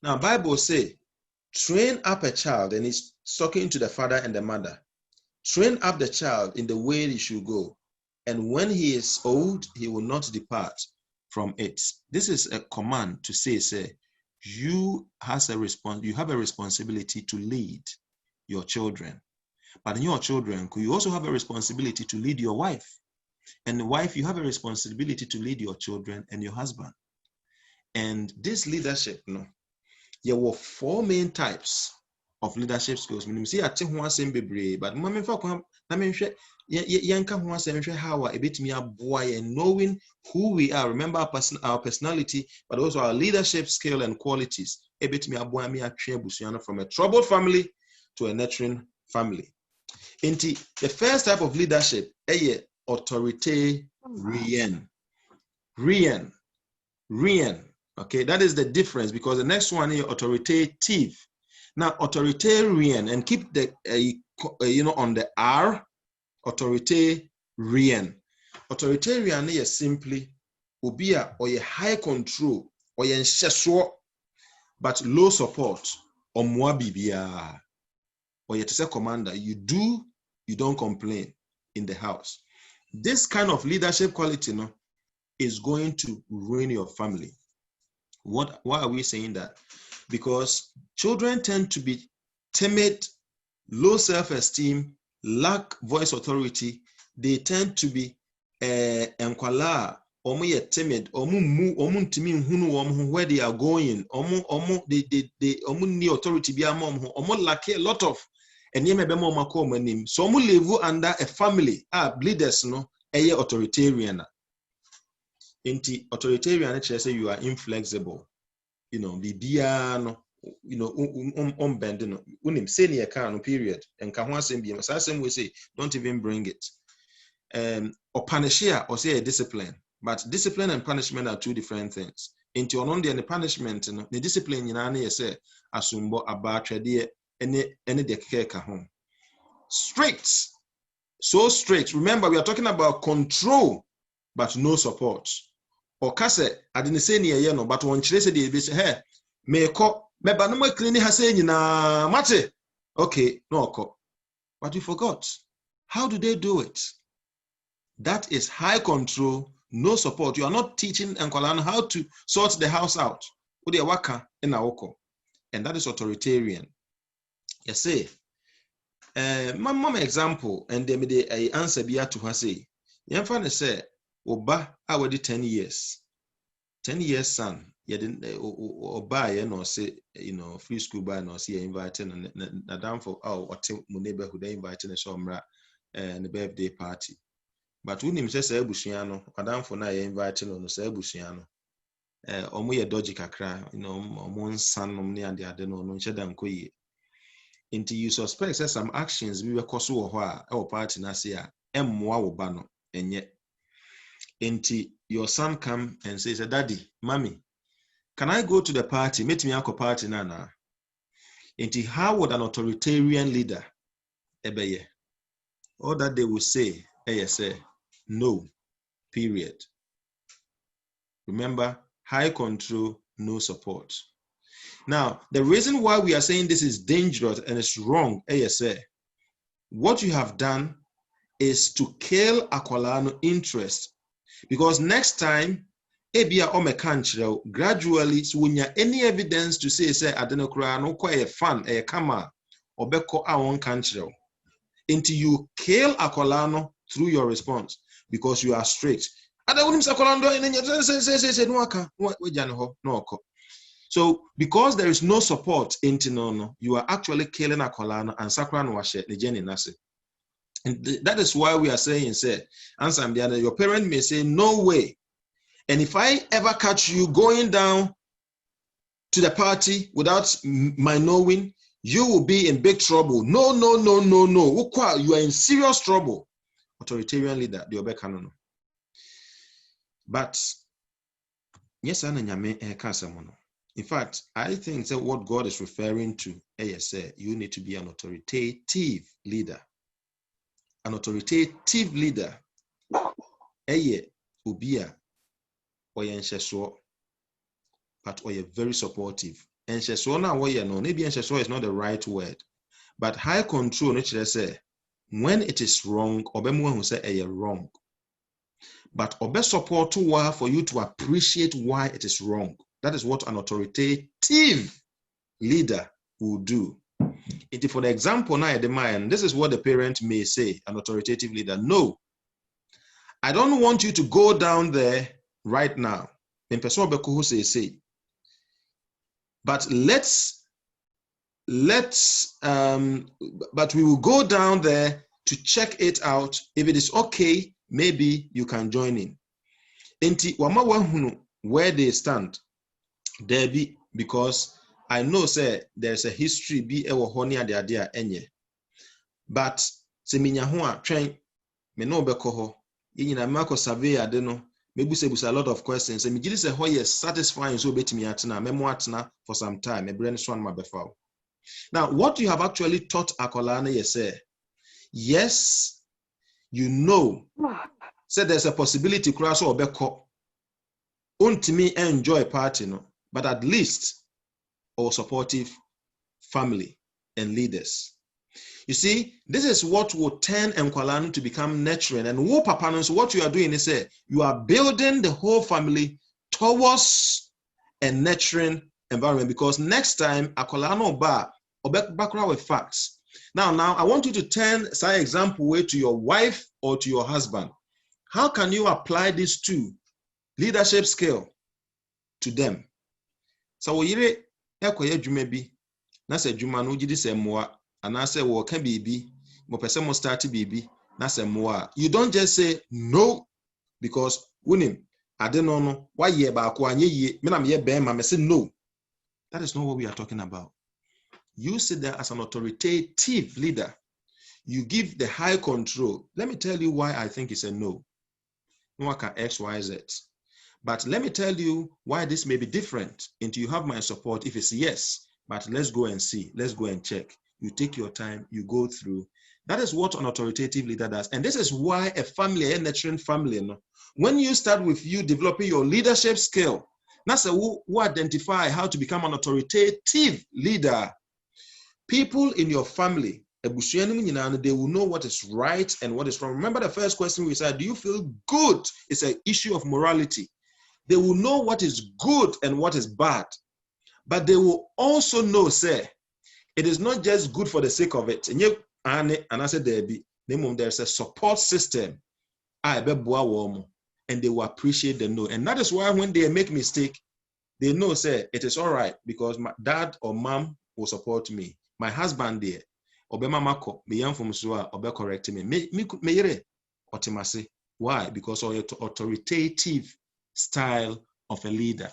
Now Bible say train up a child, and it's talking to the father and the mother. Train up the child in the way he should go, and when he is old, he will not depart from it. This is a command to say, you have a responsibility to lead your children. But in your children, you also have a responsibility to lead your wife. And the wife, you have a responsibility to lead your children and your husband. And this leadership, there were 4 main types of leadership skills. But knowing who we are, remember our personality, but also our leadership skill and qualities. From a troubled family to a nurturing family. The first type of leadership is authoritarian. Okay, that is the difference, because the next one is authoritative. Now, authoritarian, and keep the on the R, authoritarian. Authoritarian is simply obia or a high control or a sheswo, but low support or more bibia or yet a commander. You do, you don't complain in the house. This kind of leadership quality, no, is going to ruin your family. Why are we saying that? Because children tend to be timid, low self-esteem, lack voice authority. They tend to be enkwala, timid, where they are going, they need authority, lack a lot of, so live under a family, leaders, no, authoritarian. Authoritarian, say you are inflexible. Bibiano, bending, senior can period, and can we say, don't even bring it. Or punish or say a discipline, but discipline and punishment are two different things. Into on the punishment, the discipline in say, asumbo about any de keka home. Strict, so strict. Remember, we are talking about control, but no support. Or kase, I didn't say near no, but one chase the base, hey, may call, me banuma cleaning has saying na mate. Okay, no call. But you forgot. How do they do it? That is high control, no support. You are not teaching Nkolano how to sort the house out. And that is authoritarian. You see, my mom example, and then the answer be to her say, Yanfan say, Oba, I already 10 years. 10 years, son. You didn't Oba, say, free school buy, no, see, inviting and down for what neighborhood they inviting a somra and the birthday party. But when him says Ebusiano, Madame for na inviting on the Ebusiano. Omo dodgy kakra, one son near the other no chedam koye. Until you suspect some actions we were koso or party nasia, mwa wobano, and yet until your son come and says, Daddy, Mommy, can I go to the party? Meet me at party nana. Until how would an authoritarian leader ebeye? All that they will say, say, no. Period. Remember, high control, no support. Now, the reason why we are saying this is dangerous and it's wrong, ASA, what you have done is to kill Akolano interest. Because next time, Ebia Omekanchiro, gradually, so when you have any evidence to say, Adenokra, no quite a fan, a kama, or beko awon kanchiro, until you kill Akolano through your response, because you are strict. So because there is no support in Tinono, you are actually killing Akolano and Sakran Washe, the Jenny Nasi. And that is why we are saying, answer your parent may say, no way. And if I ever catch you going down to the party without my knowing, you will be in big trouble. No. You are in serious trouble. Authoritarian leader, the Obekanono. But yes, in fact, I think that what God is referring to, ASA, you need to be an authoritative leader. An authoritative leader, ubia, but very supportive. And maybe is not the right word, but high control, say, when it is wrong, who say wrong. But obe support for you to appreciate why it is wrong. That is what an authoritative leader will do. For the example now, this is what the parent may say, an authoritative leader. No, I don't want you to go down there right now. But but we will go down there to check it out. If it is okay, maybe you can join in. Where they stand, there be, because I know there's a history be ewo honia de idea enye. But se minya ho a twen me no beko ho. Yina mako survey ade no maybe say a lot of questions. And me say how you satisfying so bet me atna, memo atna for some time. A brain swan my before. Now, what you have actually taught Akolana, you say, yes, you know, say there's a possibility cross or beko. Untimi enjoy party, no, but at least our supportive family and leaders. You see, this is what will turn Nkwalanu to become nurturing. And so what you are doing is you are building the whole family towards a nurturing environment, because next time Akolanu ba background with facts. Now, I want you to turn say example way to your wife or to your husband. How can you apply these two leadership skill to them? So yire ekoye dwuma bi na se dwuma no gidi se moa anase wo ka bibi mo pese mo start bibi na se moa. You don't just say no because wunim ade no no wa ye ba ko anye ye me na me ye ben ma me say no. That is not what we are talking about. You sit there as an authoritative leader. You give the high control. Let me tell you why I think it's a no. No one can X, Y, Z. But let me tell you why this may be different. Until you have my support if it's yes. But let's go and see. Let's go and check. You take your time. You go through. That is what an authoritative leader does. And this is why a family, a nurturing family, when you start with you developing your leadership skill, that's who identify how to become an authoritative leader. People in your family, they will know what is right and what is wrong. Remember the first question we said, do you feel good? It's an issue of morality. They will know what is good and what is bad. But they will also know, say, it is not just good for the sake of it. And I said, there's a support system. And they will appreciate the no. And that is why when they make mistake, they know, say, it is all right because my dad or mom will support me. My husband there, obema mako, me young from Sua, obe correct me. Me otimase. Why? Because of your authoritative style of a leader.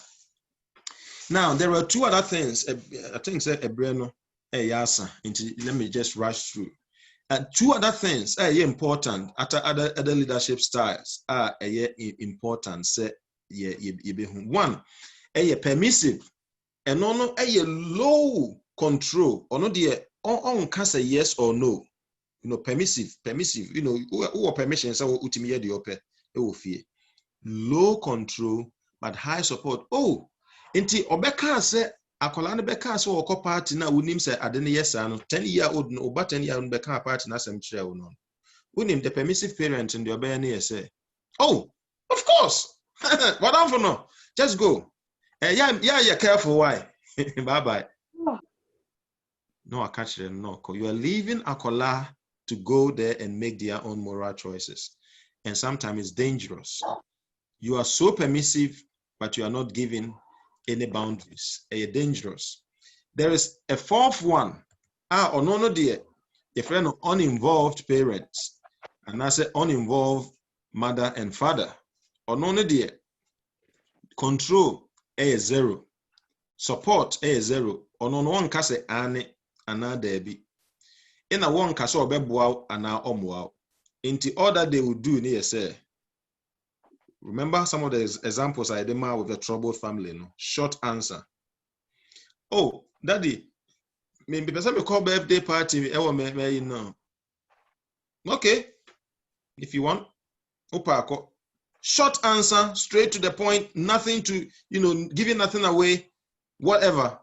Now, there are two other things. I think say Ebreno, Yasa. Let me just rush through. Two other things are important. Other leadership styles are important. Say one, permissive, and no, low control. Or no, on can say yes or no. Permissive. Who permission? So utimiye di ope. Low control but high support. Oh, inti obeka say akola no beka say woko party na unim say ade ne yesa no 10-year-old no oba 10-year-old beka party na sem kire wo no. Unim the permissive parent in the obey na say, "Oh, of course. What on for no? Just go. Yeah, careful why. Bye-bye." No, I catch them. No, you are leaving akola to go there and make their own moral choices. And sometimes it's dangerous. You are so permissive, but you are not giving any boundaries. You're dangerous. There is a fourth one. No, dear. A friend of uninvolved parents. And I say uninvolved mother and father. No, dear. Control, zero. Support, zero. No one can say ane, another be. In a one can say obeboa, and now omwoa. Into all that they will do, near say. Remember some of the examples I did with the troubled family. No? Short answer. Oh, daddy, maybe person we call birthday party. Okay, if you want. Short answer, straight to the point, nothing to, giving nothing away, whatever.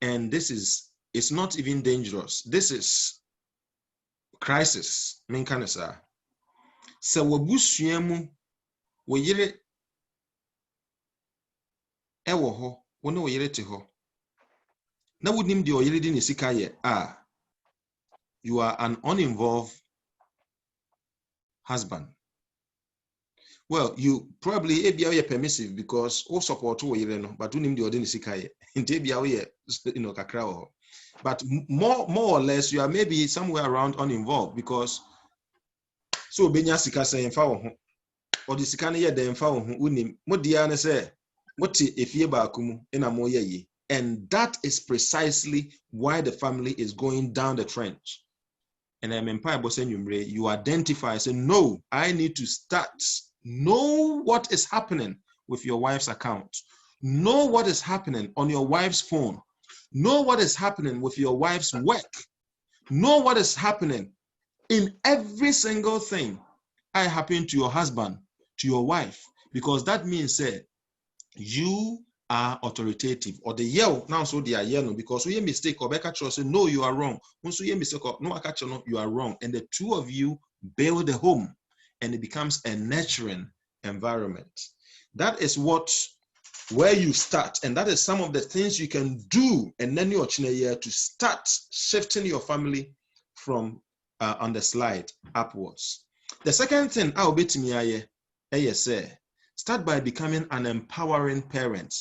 And this is, it's not even dangerous. This is crisis. So wabusuemu woyire ewo ho woni woyire te ho na wonim de oyire di ne sika ye you are an uninvolved husband. Well, you probably ebia you permissive because all support woyire no but wonim de odi ne sika ye nti ebia we kakra ho. But more or less you are maybe somewhere around uninvolved because so benya sika say mfa wo ho or the sika ye dem fa wo ho unim modia ne say moti efie baakumu ina mo ye. And that is precisely why the family is going down the trench. And I'm in Bible saying you identify, say, no, I need to start Know what is happening with your wife's account. Know what is happening on your wife's phone. Know what is happening with your wife's work. Know what is happening in every single thing that happen to your husband, to your wife, because that means you are authoritative. Or the yell now, so they are yelling because we mistake or Becca say no, you are wrong. Once you mistake or no, you are wrong, and the two of you build a home, and it becomes a nurturing environment. That is where you start, and that is some of the things you can do, and then you're to start shifting your family from on the slide upwards. The second thing I'll be to me, start by becoming an empowering parent.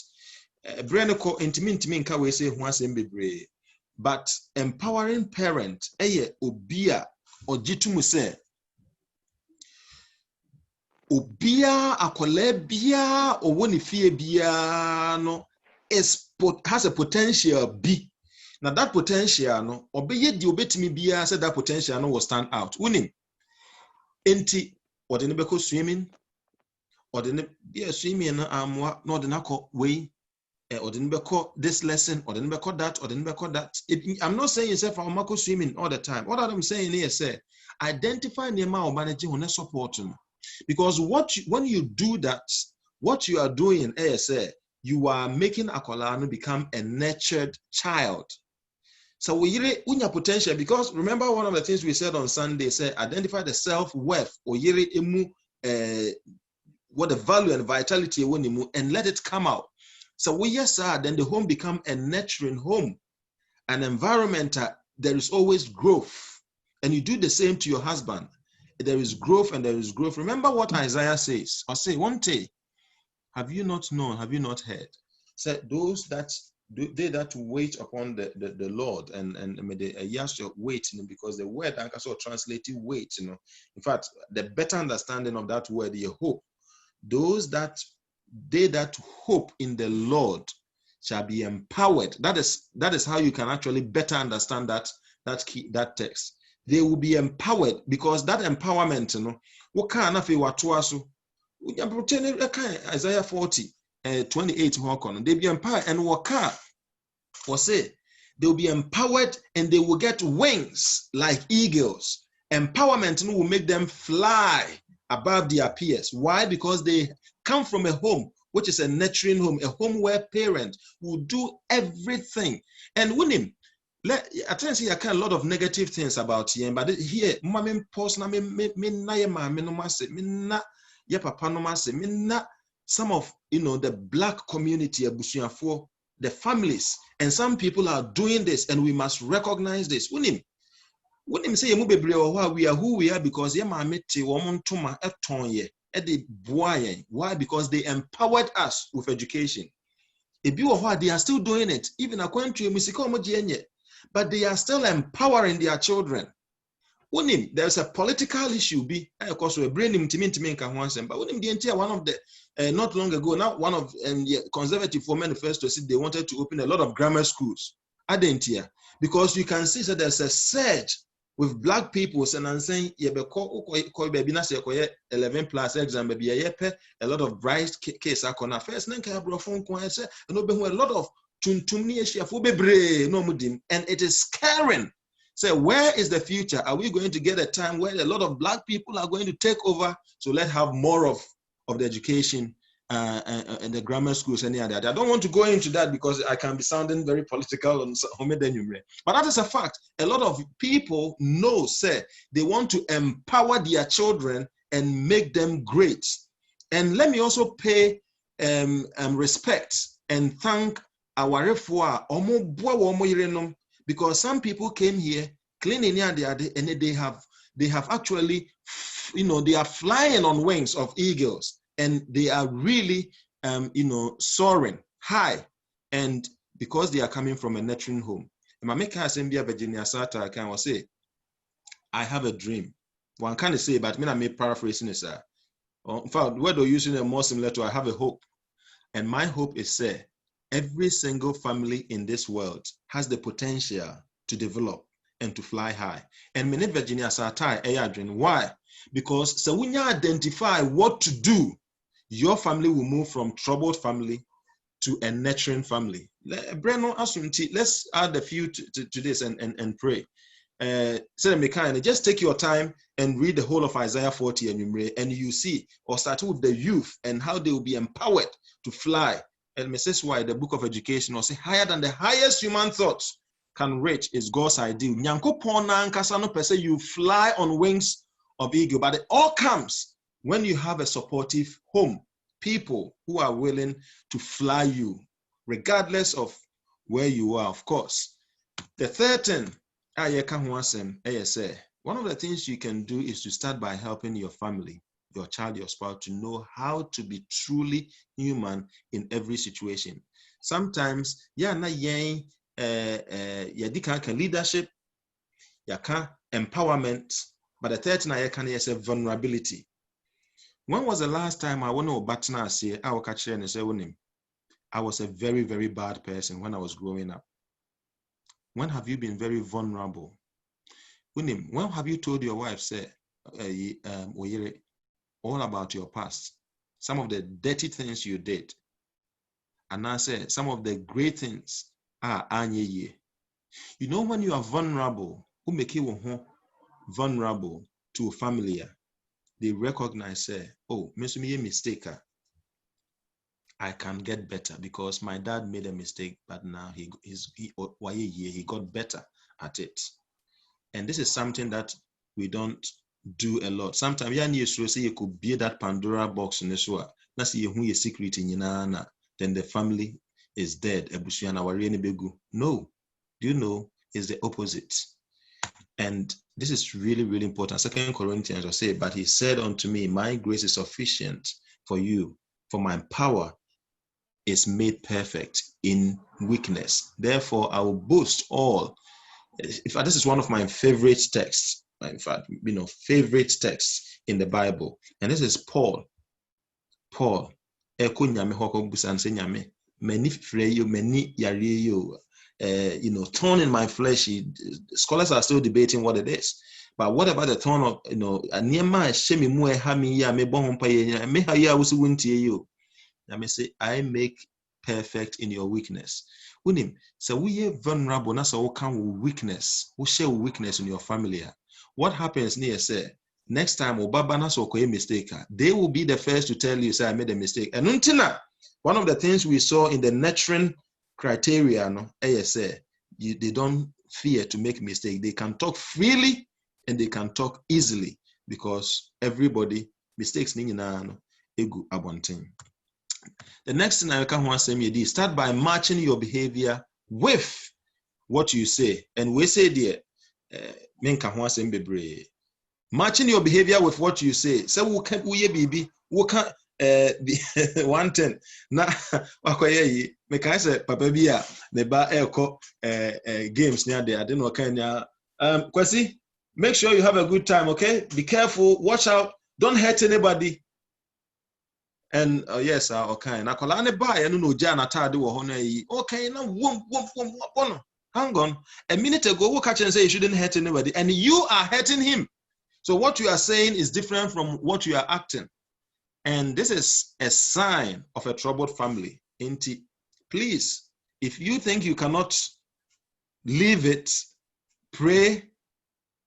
But empowering parent, obia or jitumu se. Obia akole bia or woni fie bia no has a potential B. Now that potential no obeye di obetimi bia said that potential no will stand out. Unim enti or the nebeko swimming or the swimming na amwa no the nako way or the nebeko this lesson or the nebeko that or the nebeko that. I'm not saying yourself for mako swimming all the time. What I'm saying here say identify nema or manage on support. Because when you do that, what you are doing is you are making Akolano become a nurtured child. So we really unya potential, because remember one of the things we said on Sunday, say identify the self-worth or what the value and vitality and let it come out. So we then the home become a nurturing home, an environment there is always growth, and you do the same to your husband. There is growth and there is growth. Remember what Isaiah says. Or say one day, have you not known? Have you not heard? Say those that wait upon the Lord and may they wait, because the word I also translated wait. In fact, the better understanding of that word, the hope. Those that hope in the Lord shall be empowered. That is how you can actually better understand that text. They will be empowered, because that empowerment, what kind of Isaiah 40:28, they be empowered, and they will be empowered and they will get wings like eagles. Empowerment will make them fly above their peers. Why? Because they come from a home which is a nurturing home, a home where parents will do everything. And with him, I tell you, I can a lot of negative things about him, but here, some of the black community, the families, and some people are doing this, and we must recognize this. When him say we are who we are because why? Because they empowered us with education. They are still doing it, even according to but they are still empowering their children. There's a political issue, of course, we're bringing but one of the not long ago, now one of the conservative for manifesto said they wanted to open a lot of grammar schools. I didn't hear, because you can see that there's a surge with black people, and I'm saying 11 plus exam, a lot of bright case. First, a lot of and it is scaring. So where is the future? Are we going to get a time where a lot of black people are going to take over? So let's have more of the education and the grammar schools and that. I don't want to go into that because I can be sounding very political on but that is a fact. A lot of people say they want to empower their children and make them great. And let me also pay respect and thank our refuah, because some people came here cleaning and they have actually, they are flying on wings of eagles, and they are really, soaring high, and because they are coming from a nurturing home. Virginia Sata can say, I have a dream. One can't say, but I may paraphrasing it, sir. In fact, word or using a more similar to I have a hope, and my hope is say, every single family in this world has the potential to develop and to fly high. And many Virginia Satai Ayadrin. Why? Because so when you identify what to do, your family will move from troubled family to a nurturing family. Let's add a few to this and pray. Just take your time and read the whole of Isaiah 40 and you see, or start with the youth and how they will be empowered to fly. And this is why the book of education will say higher than the highest human thoughts can reach is God's ideal. You fly on wings of eagle, but it all comes when you have a supportive home, people who are willing to fly you, regardless of where you are, of course. The third thing, one of the things you can do is to start by helping your family, your child, your spouse, to know how to be truly human in every situation. Sometimes, leadership, empowerment, but the third thing I can is vulnerability. When was the last time I want to batna say I will catch and say I was a very, very bad person when I was growing up? When have you been very vulnerable? When have you told your wife, say, all about your past? Some of the dirty things you did. And I say, some of the great things are anye. You know, when you are vulnerable, who make you vulnerable to a family, they recognize, say, oh, me a mistake. I can get better because my dad made a mistake, but now he got better at it. And this is something that we don't do a lot. Sometimes you could be that Pandora box in this one. That's your secret in Yanana. Then the family is dead. No, do you know it's the opposite? And this is really, really important. 2 Corinthians will say, but he said unto me, my grace is sufficient for you, for my power is made perfect in weakness. Therefore, I will boast all. In fact, this is one of my favorite texts. In fact, favorite texts in the Bible. And this is Paul. Paul. Thorn in my flesh. Scholars are still debating what it is. But what about the thorn of, I make perfect in your weakness. So we are vulnerable, that's all come with weakness. We share weakness in your family. What happens near say next time mistake, they will be the first to tell you, say, I made a mistake. And until now, one of the things we saw in the nurturing criteria, they don't fear to make mistake. They can talk freely and they can talk easily because everybody mistakes egu abontin. The next thing I can want to say is start by matching your behavior with what you say. And we say there, matching your behavior with what you say. So we can't baby, we can't one thing. Na wakoye make I say papa bia ne ba eko games near there. I don't know kind Kwesi, make sure you have a good time, okay? Be careful, watch out, don't hurt anybody. And yes, okay. Na kola ne ba no no ja na tade wo ho na yi. Okay, na wom hang on. A minute ago, we catch and say you shouldn't hurt anybody, and you are hurting him. So what you are saying is different from what you are acting. And this is a sign of a troubled family. Please, if you think you cannot leave it, pray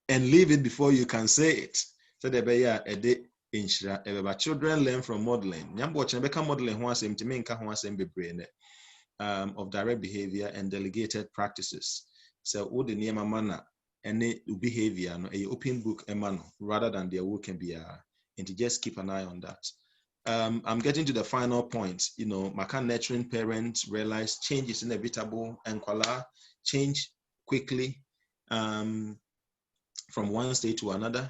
and leave it before you can say it. So there be a day. Children learn from modeling. Of direct behavior and delegated practices. So all the name manner and behavior a open book rather than their work can be and to just keep an eye on that. I'm getting to the final point. Makan nurturing parents realize change is inevitable and change quickly from one state to another.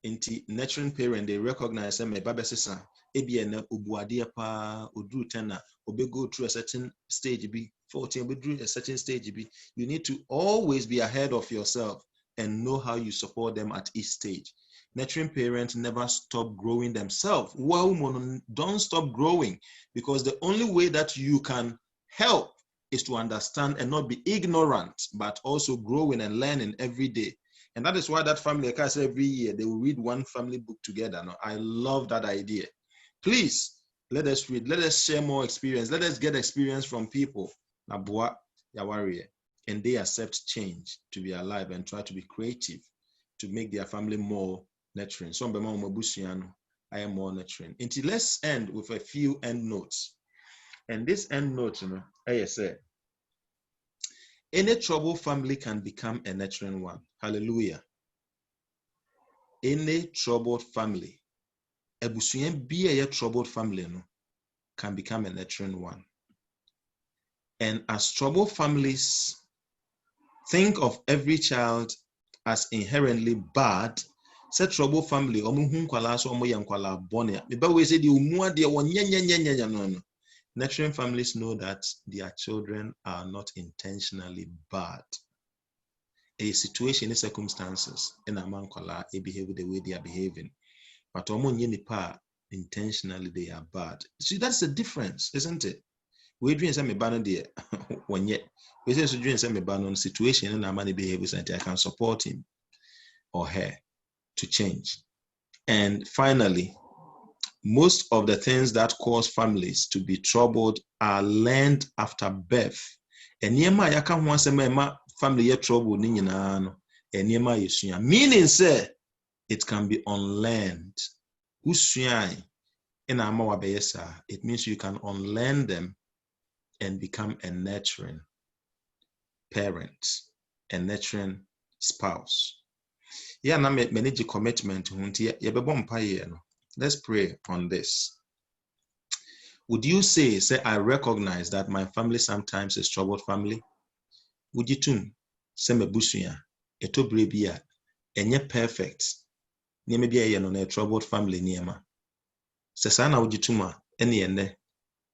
Into nurturing parent, they recognize them baba sisa ebiena obuade pa odru tena obe go through a certain stage be 14 obe through a certain stage be. You need to always be ahead of yourself and know how you support them at each stage. Nurturing parents never stop growing themselves. Well, don't stop growing, because the only way that you can help is to understand and not be ignorant, but also growing and learning every day. And that is why that family, like I said, every year they will read one family book together. No, I love that idea. Please, let us read. Let us share more experience. Let us get experience from people. Nabua Yawari. And they accept change to be alive and try to be creative to make their family more nurturing. Some I am more nurturing. Until let's end with a few end notes. And this end note, I say, any troubled family can become a nurturing one. Hallelujah. Any troubled family, a troubled family can become a nurturing one. And as troubled families think of every child as inherently bad, say troubled family, nurturing families know that their children are not intentionally bad. A situation, a circumstances, and among they behave the way they are behaving. But intentionally they are bad. See, that's the difference, isn't it? We dream some ban there when yet we say to dream some ban situation and money behaviors and I can support him or her to change. And finally, most of the things that cause families to be troubled are learned after birth. And yema yaka ho asema family ye trouble ni nyina no enema yesua, meaning say it can be unlearned. Usua in ama wabeyesa, it means you can unlearn them and become a nurturing parent, a nurturing spouse. Yeah, na manage commitment. Let's pray on this. Would you say, I recognize that my family sometimes is troubled family? Would you too say me busuya, eto brebia, enye perfect, ni me bia no na troubled family niema. Se sana would you tuma, ene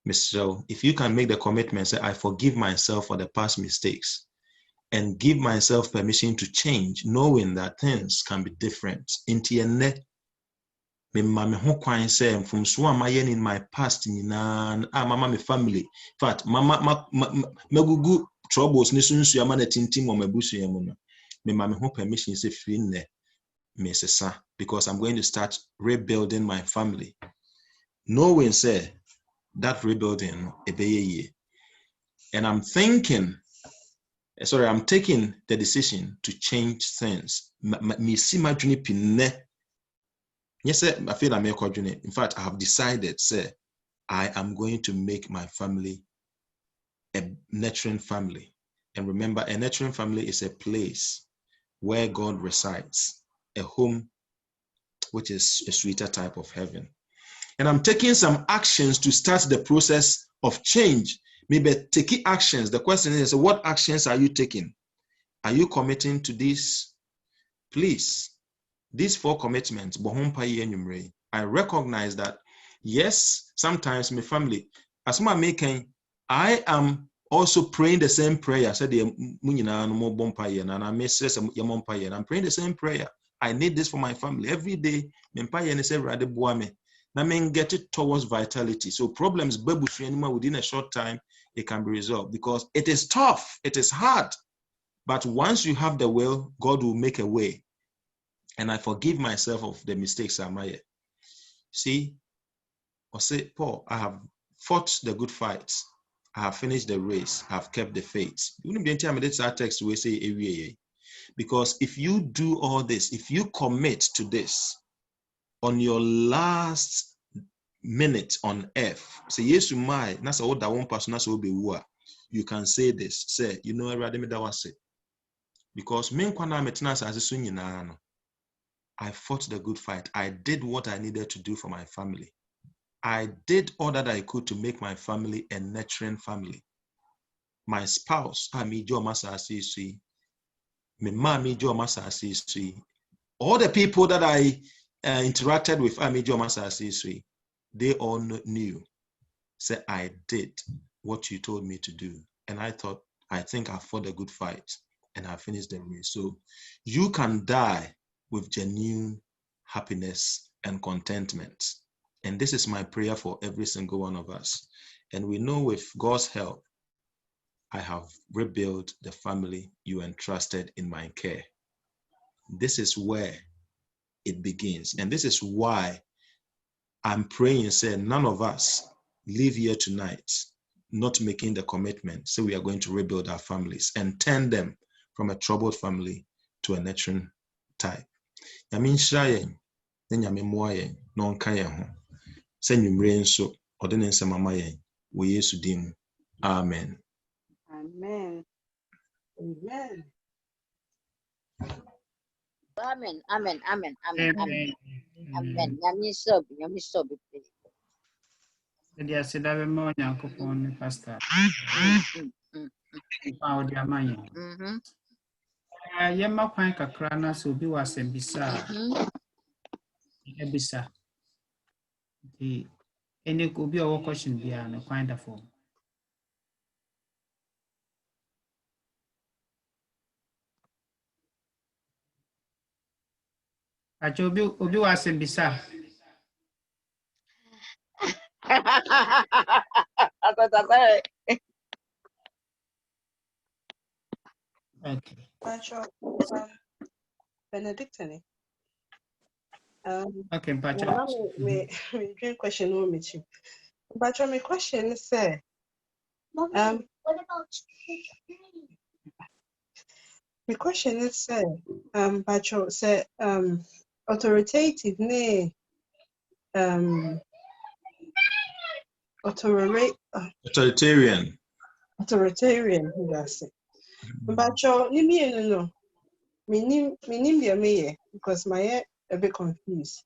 Mr. If you can make the commitment, say, I forgive myself for the past mistakes and give myself permission to change, knowing that things can be different. Intienne, me mama ho kwan say from so am I in my past mama me family. In fact, mama magugu troubles ni sunsu ama na tintim o mabusu ya mu. Me mama ho permission say free ne me sesa, because I'm going to start rebuilding my family. Knowing say that rebuilding ebeye. And I'm taking the decision to change things. Yes, sir, I feel I'm in fact, I have decided, sir, I am going to make my family a nurturing family. And remember, a nurturing family is a place where God resides, a home which is a sweeter type of heaven. And I'm taking some actions to start the process of change. Maybe taking actions. The question is, what actions are you taking? Are you committing to this? Please, these 4 commitments, I recognize that, yes, sometimes my family, as my making, I am also praying the same prayer. I'm praying the same prayer. I need this for my family. Every day, I mean, get it towards vitality. So problems within a short time, it can be resolved, because it is tough, it is hard. But once you have the will, God will make a way. And I forgive myself of the mistakes I made. See, or say, Paul, I have fought the good fight. I have finished the race. I have kept the faith. Text we say, because if you do all this, if you commit to this on your last minute on earth, say yes to my, that's all that one person, that's all be war. You can say this, say, you know, because I fought the good fight. I did what I needed to do for my family. I did all that I could to make my family a nurturing family. My spouse, all the people that I interacted with, they all knew. Say, I did what you told me to do. And I think I fought a good fight and I finished the race. So you can die with genuine happiness and contentment. And this is my prayer for every single one of us. And we know with God's help, I have rebuilt the family you entrusted in my care. this is where it begins. And this is why I'm praying and saying none of us live here tonight not making the commitment. So we are going to rebuild our families and turn them from a troubled family to a nurturing type. Yamin Shayen, then Yamin Moyen, non Kayaho. Send you rain so, or then in Samamayen, we used to dim. Amen. Amen. Amen. Amen. Amen. Amen. Amen. Amen. Amen. Amen. Yamiso. Dia seda be mo Nyankopon pastor. Pa odi amanye. Yemma kwan kakra na so bi wasem bisa. Ebisa. The any go be a question bia no kwan da form. Acho obi wasem bisa. Okay. Pacho, Benedict. Okay, Pacho. Me drink question no me chi. Pacho, my question is what about my question is Pacho say authoritative ne Authoritarian. That's it. Pacho, ni me no. Minim dia me because my a bit confused.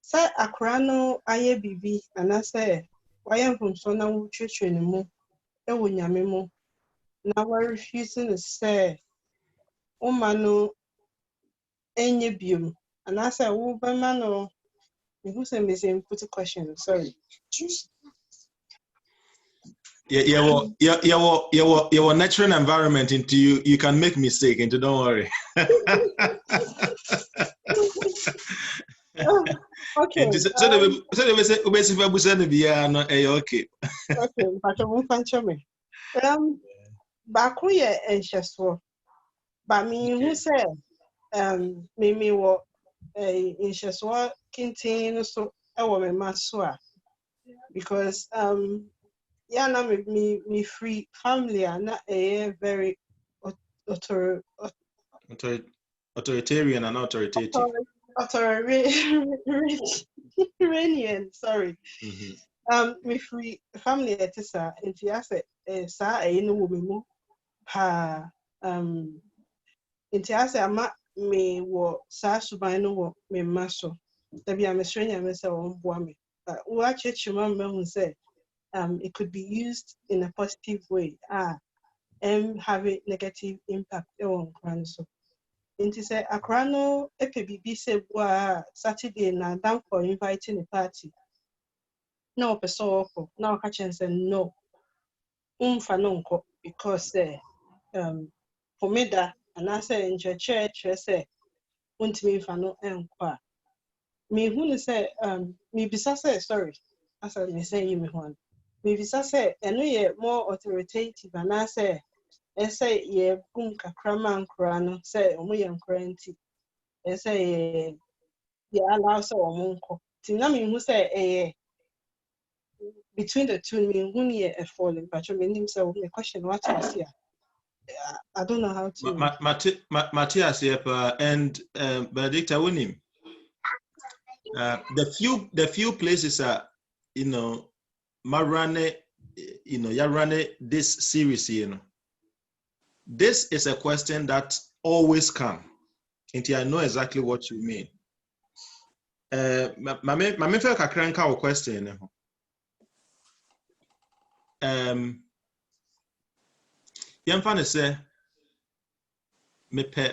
Say akra no aye bibi anase why from so na wo twetwe ne mu e wo nyame mu na wa refusing to say o ma no enye biom anase wo ba ma no me who say me say put a question sorry your natural environment into you can make mistake into don't worry. Okay. So they say okay. Okay, but I won't punch me. Back here and Shaswo. But me who said me what in Shaswa Kintin so our maswa because yeah na me free family and not a very authoritarian and authoritative. Authoritarian, sorry. Me free family it is into asset sa no woman ha into asset ama me wo sa suban no wo me maso da bia me srenya me say won boa me but wo achechima me hu say it could be used in a positive way and have a negative impact on kwan so into say akra no epebibi say boa Saturday na down for inviting a party no person na o ka say no umfa no nko because for me that and I say in church say untimi mfa no enko me who say me bisa say sorry as I say you me one me bisa say eno ye more authoritative and I say ye kum kakra man kra no say omo ye nkra nti say ye allow so omo nko ti na me who say between the two me who ye a falling but me nim say me question what is here I don't know how to Matthias and Benedict Winim. The few places are Marane Yarane this series this is a question that always comes until I know exactly what you mean. My feel kakranka question Yamfane say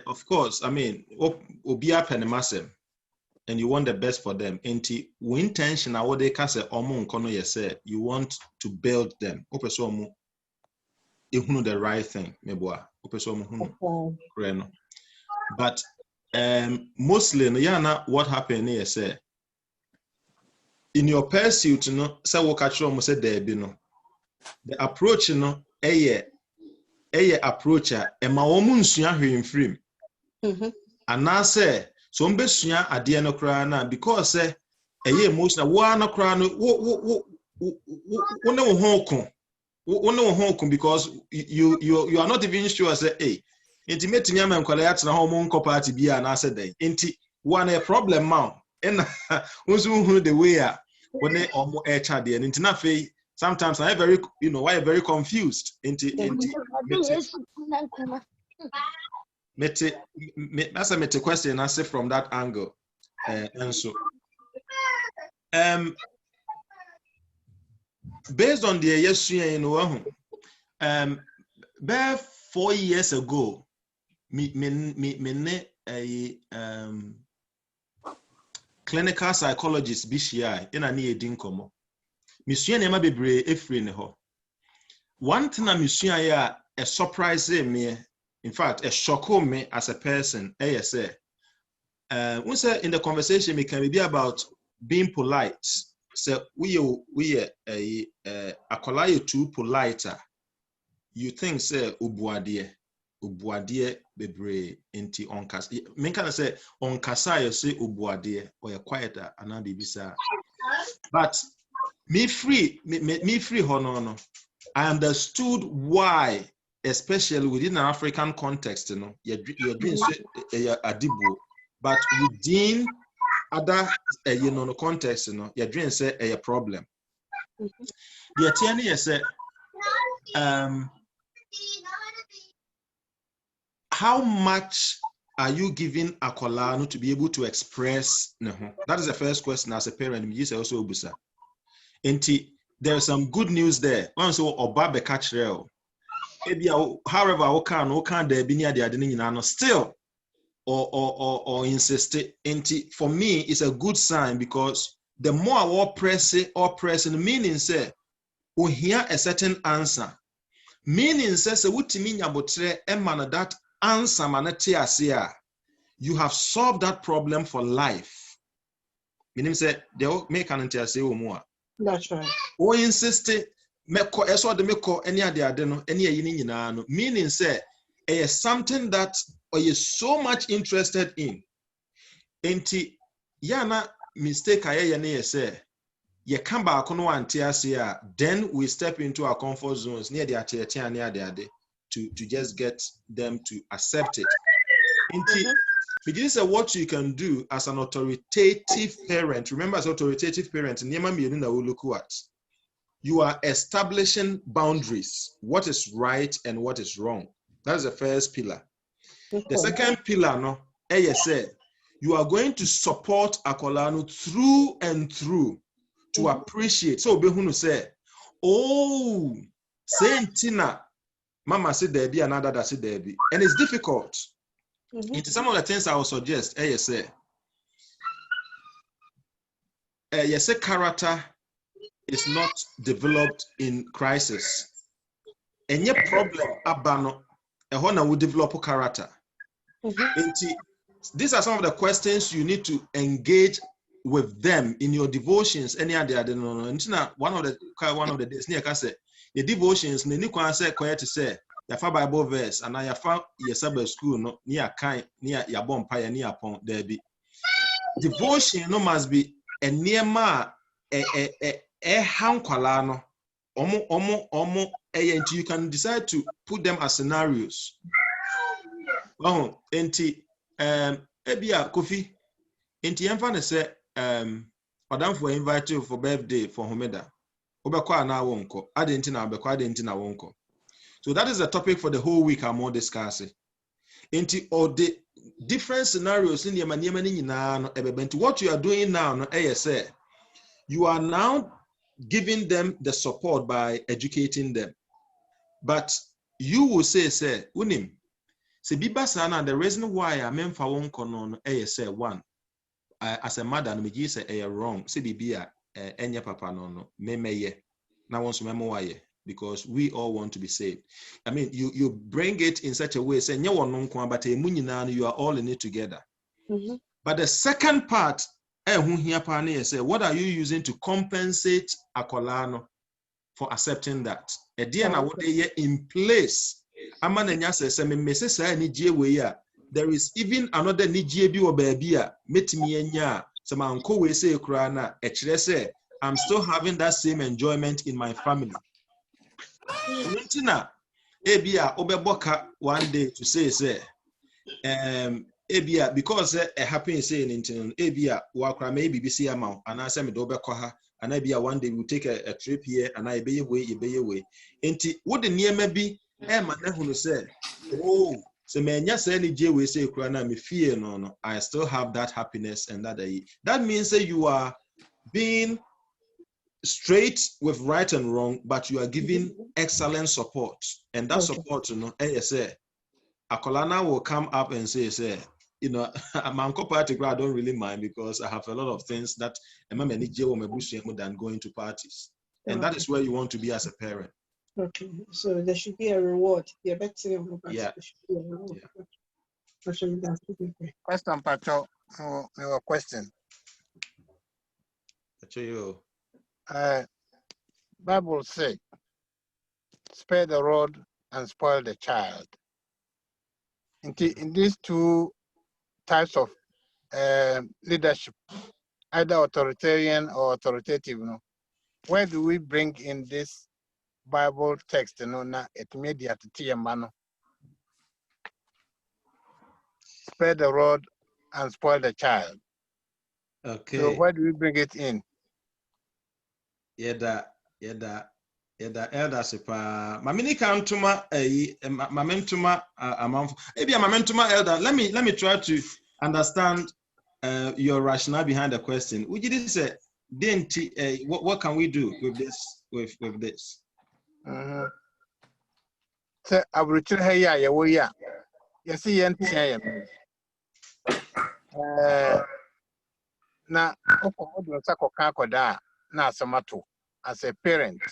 of course, I mean obia penemasem and you want the best for them. Enti we intention what they can say omo nkono ye say you want to build them. Opeso omo ehunu the right thing meboa. Opeso omo hunu kreno. But mostly no yana what happened here say in your pursuit no say wo catch omo say there be no. The approach no eye approach a ema omo nsua hwe mfrim. And now say so mbesua ade no kra na because say eye emotional wa no kra no wo ne wo honko because you are not even sure say hey intimate nyama nkwala ya tena ho mo nko party bia na say den enti one a problem ma and who the way when they omo e cha de enti na fe sometimes I very why very confused enti that's a question I say from that angle and so based on the yesu about 4 years ago me a clinical psychologist BCI in a near dinkomo misua nema bebre efre ne ho one thing na misua ya a surprise me in fact a shock me as a person say we say in the conversation we can be about being polite so we akola too polite you think say obuade bebre enti onkas men can say onkasa you say obuade or quieter and bibisa but me free no I understood why especially within an African context you're doing adibo but within other context you're doing say a problem the attorney say how much are you giving akola to be able to express that is the first question as a parent you say also obusa enti there's some good news there once oba be catch real however o can there be near the adeni still or insist enti for me it's a good sign because the more I pressing meaning say we hear a certain answer meaning says wutimi nyabotre emana that answer manati asia you have solved that problem for life meaning say they make an interest more. That's right. O insist meko eso de meko any ade no any ayi ni nyina no meaning say something that you so much interested in enti yana mistake aye ne say ye come back no antiasia then we step into our comfort zones near the atiatia near the to just get them to accept it enti this is what you can do as an authoritative parent. Remember, as authoritative parent, you are establishing boundaries. What is right and what is wrong. That is the first pillar. The second pillar, you are going to support Akolano through and through to appreciate. So, Behunu say, oh, Saint Tina, Mama said there be another that said there be. And it's difficult. Into some of the things I will suggest, character is not developed in crisis. And your problem, abano, a will develop character. These are some of the questions you need to engage with them in your devotions. Any other, one of the days, near say the devotions, the say quiet to say. Yafa Bible verse and I yafa Sabbath school no near kind near your bonfire near upon there be devotion no must be a near ma hankwala no omo until you can decide to put them as scenarios. Oh enti ebia Kofi enti yemfa ne say madam for invite you for birthday for Homeda obekwa na wonko adenti na obekwa adenti na wonko. So that is the topic for the whole week I'm more discussing. Into all the different scenarios in the what you are doing now, you are now giving them the support by educating them. But you will say, Unim, se biba sana the reason why I meant for one konon one as a mother me say wrong. Se bibia enya papa no me na won't memo why. Because we all want to be saved. I mean, you bring it in such a way, saying, you are all in it together. But the second part, what are you using to compensate Akolano for accepting that? In place. there is even another nijie bi or baby metimi enya samanko we say krana echire say I'm still having that same enjoyment in my family. Ntina ebia obeboka one day to say ebia because it happens say in ebia wakra maybe BC amount and I say me do obekọ ha and ebia one day we take a trip here and I be way enti would the niema bi ma na hunu say oh so menya say ni je we say kura na me fear no I still have that happiness and that means that you are being straight with right and wrong, but you are giving excellent support. And that support, say, Akolana will come up and say, I'm party, I don't really mind because I have a lot of things that than going to parties. And that is where you want to be as a parent. Okay, so there should be a reward. Yeah, yeah. Question, Pacho, for your question. Bible say, spare the rod and spoil the child. In these two types of leadership, either authoritarian or authoritative, where do we bring in this Bible text? Na immediate mano. Spare the rod and spoil the child. Okay. So where do we bring it in? Elder sepa mamini kantuma mamentuma amount maybe a mamentuma elder. Let me try to understand your rationale behind the question. Would you say what can we do with this So I will tell her yeah you see na okomodo sako kakoda na asamato as a parent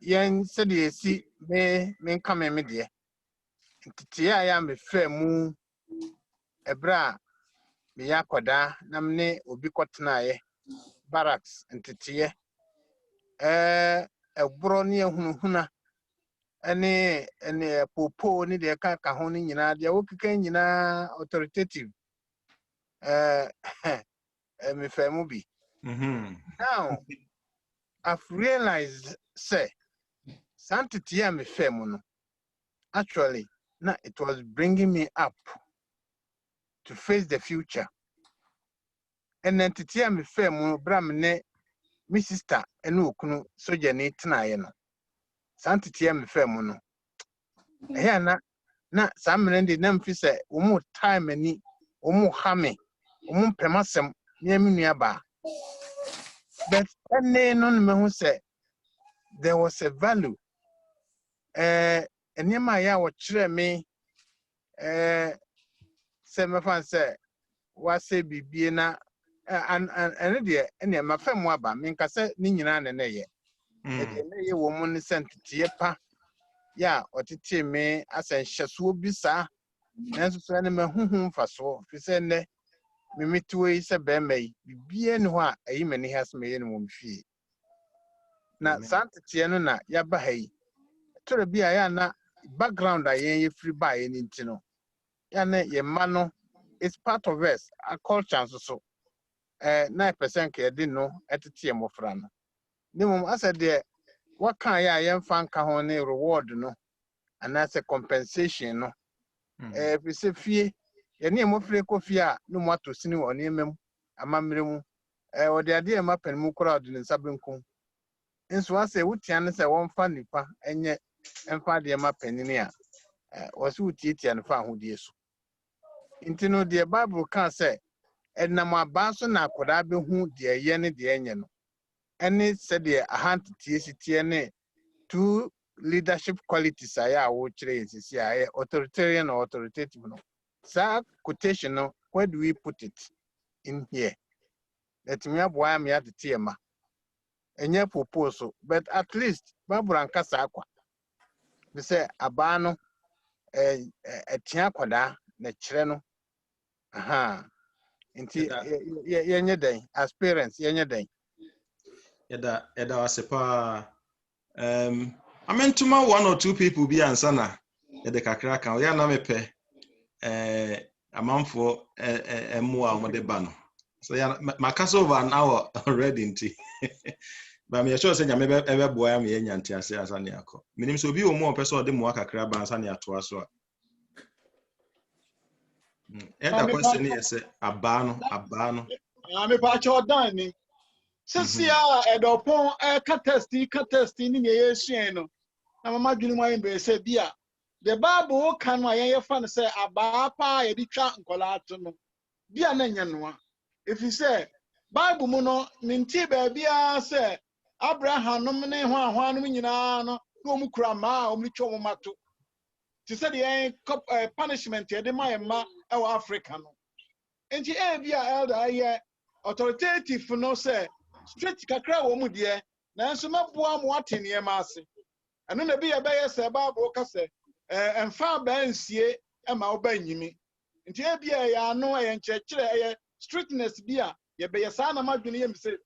yen said ye see me come me de ntia ya me fa mu ebra me yakoda na me obi kotena ye barracks ntitie ebro ne ehunhuna ene popo ni de ka ho ni nyina de wokika nyina authoritative me fa mu bi. Now I've realized say sanctity am no actually now it was bringing me up to face the future. And then titi am bram ne my sister enu okunu soja ni tenaye no sanctity am no eh na samrende na mfi say omu time ani omu hame omu pemasem ne aminu ba. But ene no me hu say there was a value and yama ya wo kire me say me fan say wa say bibie na and de ene ma fam wa ba me nka say ni nyina ne ne ye e de ne ye wo mu ne senttie pa ya otete me asenhyeso bi sa nanso so ne ma huhu mfaso fi say ne me metuwe say be mai bibie ne ho a ayi mani has me ye ne mo mfie na santete no na ya ba hai tore bia ya na background a yen ye free by any ntino ya na ye ma no it's part of us a culture so 9% ke di no etete mofra no nimum asa de what kan ya yen fan ka ho ne reward no and that's a compensation no we say fie ye ne mofre ko fie a no mo atosini wo ne mem amamre mu wo de ade ma pen mu kora de nsabenkum nso asa wutia ne se won fa nipa enye emfa de ma penini a wasu tietia ne fa ahodie so intino de Bible kan say enam aba so na akoda be hu de ye ne de enye no ene se de ahantie sitie ne two leadership qualities aya wo kire yesisi aya authoritarian or authoritative no sa quotation no where do we put it in here let me aboa me atete ma enye proposal but at least Bible ankasa akwa we say aba no etia kwada na kire no aha nti yenye den as parents yenye den eda wasepa amentuma one or two people bi ansana ede kakra kan ya na mepe amanfo emu a mo de ba no. So ya makasa over an hour already nti. But me sure say nyame ebe boa me nya ntiase asa ne akọ. Minim so obi o mo pese o de mo akakra ba asa ne ato aso a. Eda question is abano. Me pa cho dan ni. Sisi a edopon ka test ni ne yesuen no. Na mama dwene mo be say bia. The Bible kan wa yen fan say aba pa ye di twa nkola ato no. Bia na nya no a. If you say Bible mu no minti ba bia say Abraham no ne ho ahwa no nyina no no mu kura ma o mu twa mo mato. Ti say the punishment ye de ma e wa Africa no. Enti bia elder ye authoritative no say straight kakra wo mu de na nso maboa mo atene e ma ase. Eno na bia be ye say Bible ka say emfa ba nsie e ma wo ba nyimi. Enti bia ya no ye nkyekere ye strictness bia ye be ye sa na madwene ye mse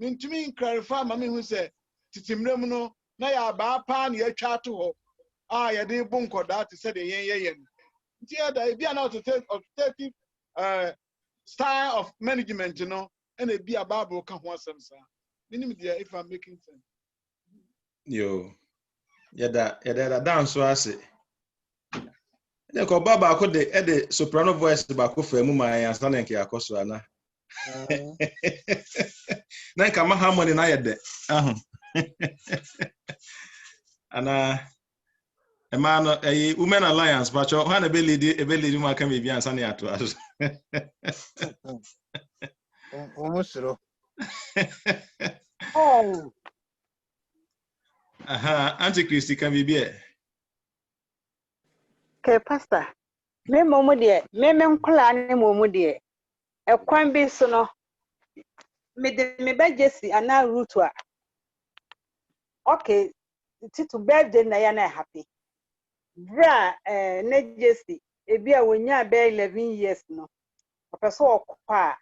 mintumi clarify ma me hu say titimrem no na ya ba pa na ye twa to ho ye de bu nkoda te say de ye nti ya da bia na authoritative style of management no and a bia Bible ka ho asem sa minim dia if I'm making sense. Yo yada dance so ase. Ne ko baba ko de soprano voice ba ko fa mu ma ya asa na nke akoso ana. Na nka ma harmony na yede ahụ. Ana Emmanuel Women Alliance but you ha na be lead ma ka me bia asa na ato aso. Omusoro. Oh. Aha, Antichrist can be be. Okay, Pastor. Me momu de, me nkola ne momu de. E kwan bi so no. Me de me ba Jesse ana root a. Okay, to birthday na ya na happy. Bra ne Jesse e bia wonya be 11 years no. Opeso okwa.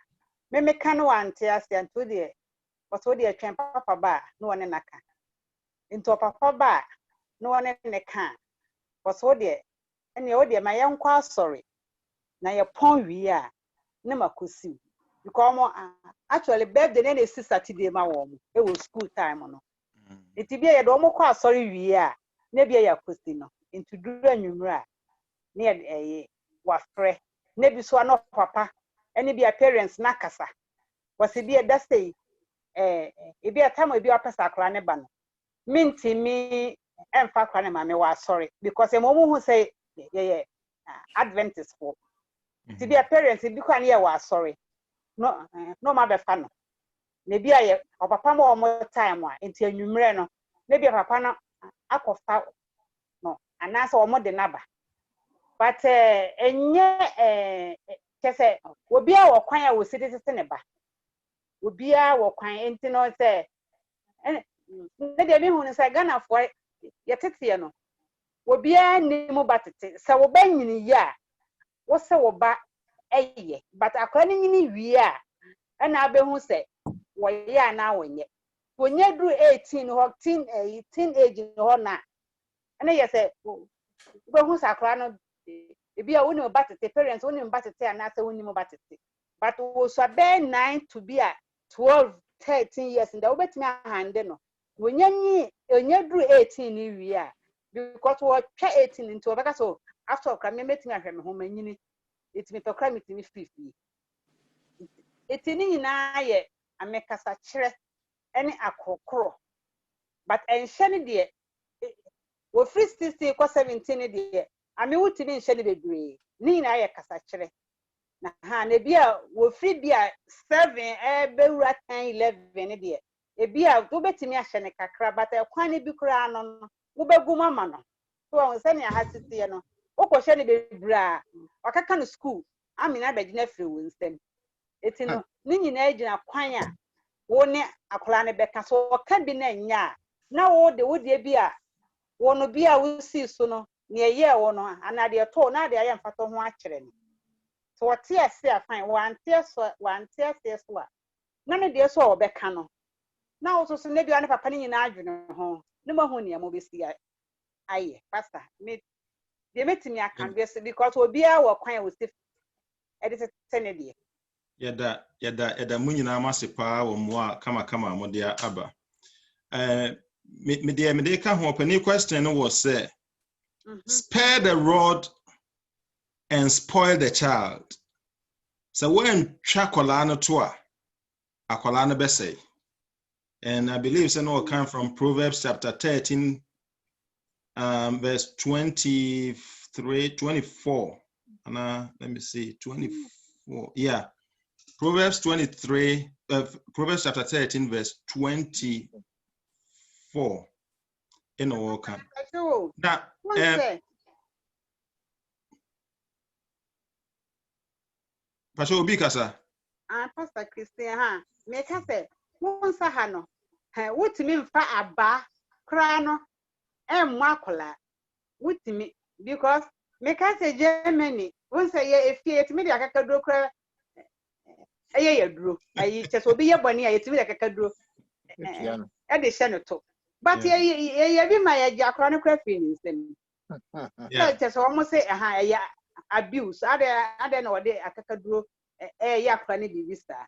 Me kan wante ase anto de. But what de twen papa ba no one naka. Into papa ba no one ne kan. But what de ene o de ma yenkwa sorry. Na ye pon wi a na makosi. Because actually birthday na dey Saturday ma wo mo. E was school time no. Iti bia ye do mo kwa sorry wi a na bia ya kosi no. Into duru anwumra na ye wa frɛ. Na bi so no papa ene bia parents na kasa. Was bia that say e bia time e bia pesa akra ne ba no. Minti mi emfa kwa ne ma me wa sorry because e mo hu say ye Adventist for. To be a parent, if you can hear was sorry. No matter fan. Maybe I papa more time until you no. Maybe a papa no aqua no, and that's all more than number. But and yet, say, will be our choir with citizens in a bar. Will be our choir, and no say, and maybe who is a gun for yet, no. Will be a name about it. So, obeying in a year. What's so about? But according to we are, and I be who say, why ya now when you do 18 or 18 age or not, and I say, who's a crown if you are only about the parents only about to say, and I say, only about it. But was a bear 9 to be at 12, 13 years in the over me hand. When you do 18 we are because what 18 into a so after coming meeting at home and it's me to cram it in 50. It's in I make us a chair any a but and Shanny dear, we free 60 or 17 dear. I mean, what to be Shanny degree. Nina I cassachere. Nah, Nebia will free beer 7, Beura 10, 11 dear. A beer, go bet me a Shanika crab, but a quany bucran on Ubeguma mano. So I was sending a hat to see no. Oko Shanny be bra, or can school. I mean, I bet nephew Winston. It's in Nini age and a quanya. One a clan becca so can be named ya. Now, all the wood be a one be a will see sooner near year one, and I dear told now I am for some watching. So what tears say I find one tears what. None of dear so beccano. Now also maybe I'm a penny in Adrian home. No more honey, I'm obviously. Aye, Pastor, made They met me I can guess because we'll be our coin with stiff. It is a tenedy. Yada munyina masipa wo moa kama mo dia aba. Me de ka ho pani question was say spare the rod and spoil the child. So when chakola no to akola no be say. And I believe so no come from Proverbs chapter 13 verse 24. And let me see 24. Yeah. Proverbs 23 Proverbs chapter 13 verse 24 in all come. Now Pastor Obikasa. Pastor Christian, make us say, once a hano, what mean for a bar, crano, and macola, what me, because make us a Germany, once a year, if you me like a do cry, a year drew, I just will be a bunny, I like a cadro, and the senator. But ye be my jacronic feelings, then. Just almost say a high abuse, I don't know what they are cadro. Ya kwani bibi sta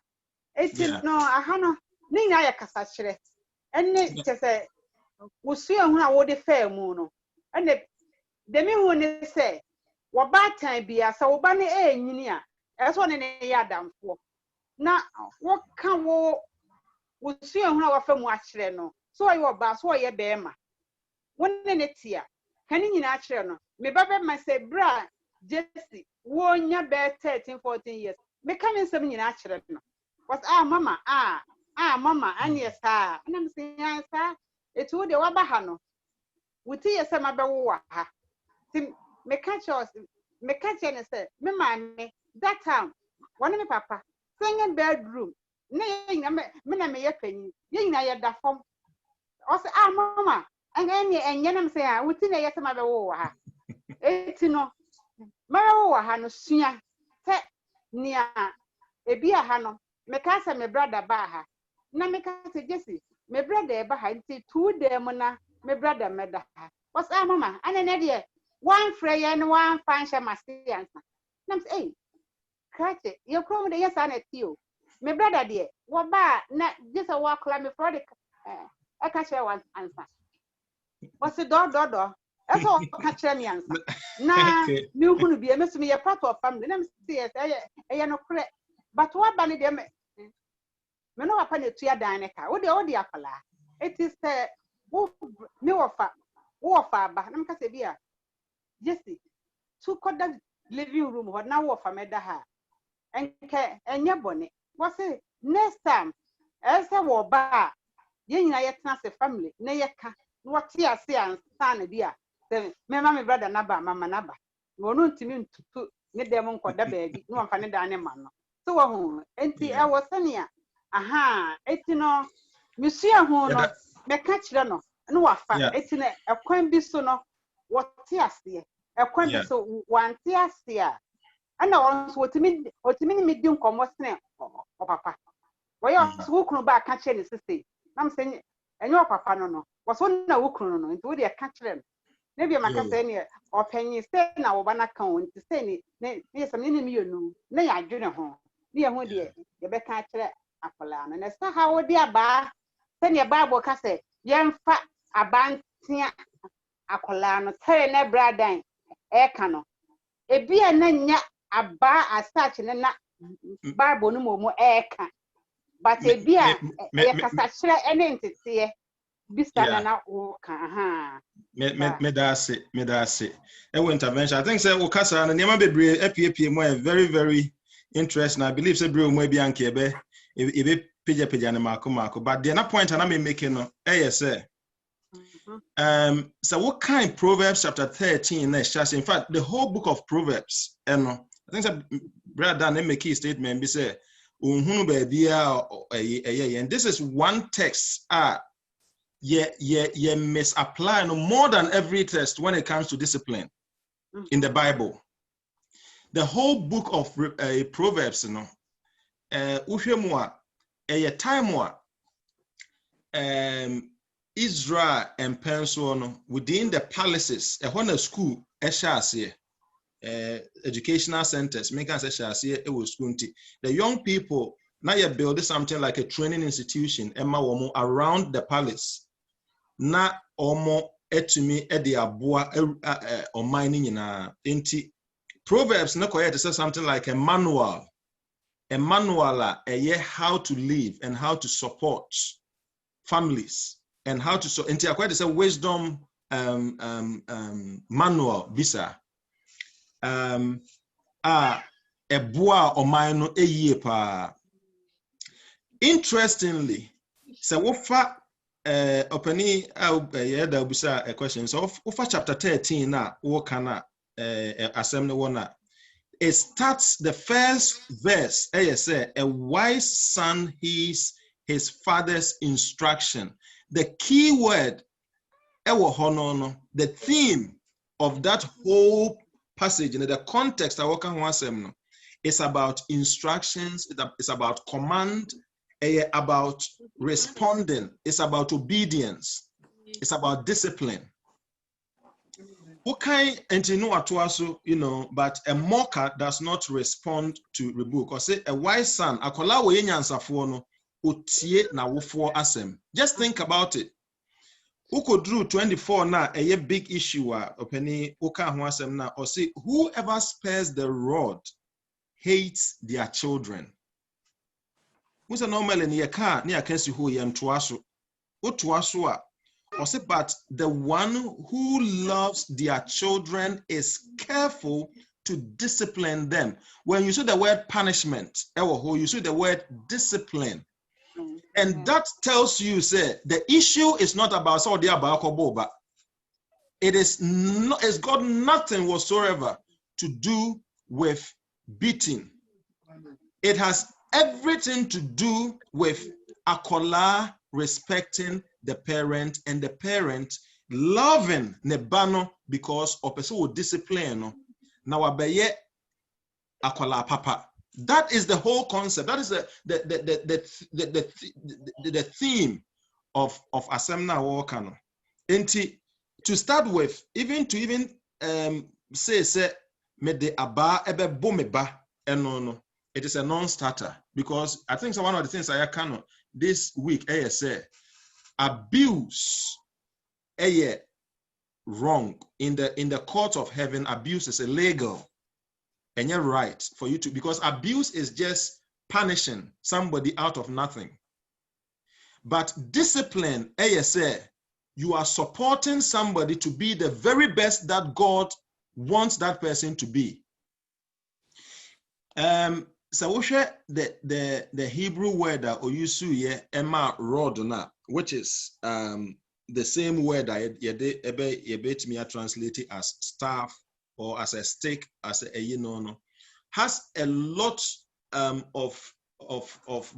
eti no aha no ni nya ya kasa kire enne chese wusu ehun a wo de fa mu no enne de mi hu ni se wo ba tan bia sa wo ba ne enyini a eso ne ya damfo na wo ka wo wusu ehun a wo fa mu a kire no so yo ba so ye be ma wonne ne tia kani nyina a kire no me ba be ma se bra Jesse wo nya be 13-14 years me coming some in actually no was mama mama and yes and I'm saying sir it would the wabahano with tea some abawa ha me catch and say me mammy that time one of me papa singing bedroom nay me ya penny yin na ya da form also mama and I'm saying within a yes some abawa ha it's no marawa ha no suya nia ebi aha no meka se me brother ba ha na meka se Jesse me brother ba ha nti 2 day mo na me brother me da ha was mama anene de one frey and one fansha masiansa nam say krache you come de yes ana tio me brother de wo ba na Jesse wa kla me for the I catch one answer was do eso catch me answer na mi hunu bi emesu me part of family na me say e no kre but what bani dem me no papa na tuya dan ne ka wo de akala it is me wo fa ba na me ka se bia Jesse to koda living room ho na wo fa me da ha enke enye bone wo say next time e se wo ba ye nyina ye tena se family na ye ka wo ti ase ansa na bia me mama brother naba mama naba wonu ntimi ntutu ne dem nkoda baabi no amfa ne dan ne ma no so wo hu enti e wo sene aha eti no misua hu no me ka kire no no wafa eti ne ekwan bi so no wo ti ase ekwan bi so wan ti ase a ana won so otimi ni mi di nkomo sene o papa wo yo so wo kunu ba ka kire ne sisi nam se enyo papa no wo so na wo kunu no enti wo de ka kire no maybe makasa ni opanyi say na wo bana kan won ti say ni ne some ni mi yonu na ya dwene ho ne ya ho de ye be ka kire akola no na sa ha wo de aba say ne bible ka say ye mfa abantia akola no tare na bradan e ka no ebi na nya aba asach ne na bible no mo e ka but ebi ye kasa kire ene ntete bisana na wo ka aha me da se e wo intervention I think say wo kasa na niam bebre apie mo very very interesting I believe say bre mo bi anke ebe peja na mako but the other point na me make no say so what kind Proverbs chapter 13 na just in fact the whole book of Proverbs I think say brother na make a statement be say unhunu ba bia and this is one text misapply no more than every text when it comes to discipline in the Bible. The whole book of Proverbs, uhwemu a time Israel and Penso within the palaces, a school eshase educational centers make us eshase e wo school nti the young people now you build something like a training institution emma womo around the palace na omo etumi e de aboa oman ni nyina nti Proverbs na koyet say something like a manual how to live and how to support families and how to nti akoyet say wisdom manual bisa eboa oman no eyie pa. Interestingly, so wofa openi da bisa a question. So wofa chapter 13 na wo kana assembly one. It starts the first verse. Say a wise son heeds his father's instruction. The key word the theme of that whole passage in the context is about instructions, it's about command, about responding, it's about obedience, it's about discipline. Okay, and you know, but a mocker does not respond to rebuke. Or say a wise son, just think about it. Who could drew 24 now a big issue or say whoever spares the rod hates their children. Who's a normal in your car near Kensi who yam tuasu or say but the one who loves their children is careful to discipline them. When you see the word punishment, you see the word discipline. And that tells you, say, the issue is not about Saudi Arabia. It's got nothing whatsoever to do with beating. It has everything to do with akola respecting the parent and the parent loving nebano because of person discipline. Now abeye akola papa. That is the whole concept. That is the theme of Asamoah Wakano. And to start with, even say me de aba ebe bomeba no, it is a non-starter because I think one of the things I can this week say abuse wrong in the court of heaven. Abuse is illegal. And you're right for you to, because abuse is just punishing somebody out of nothing. But discipline, ASA, you are supporting somebody to be the very best that God wants that person to be. So we share the Hebrew word that oyusu ye ema rodona, which is the same word that you translate it as staff or as a stick, as a has a lot of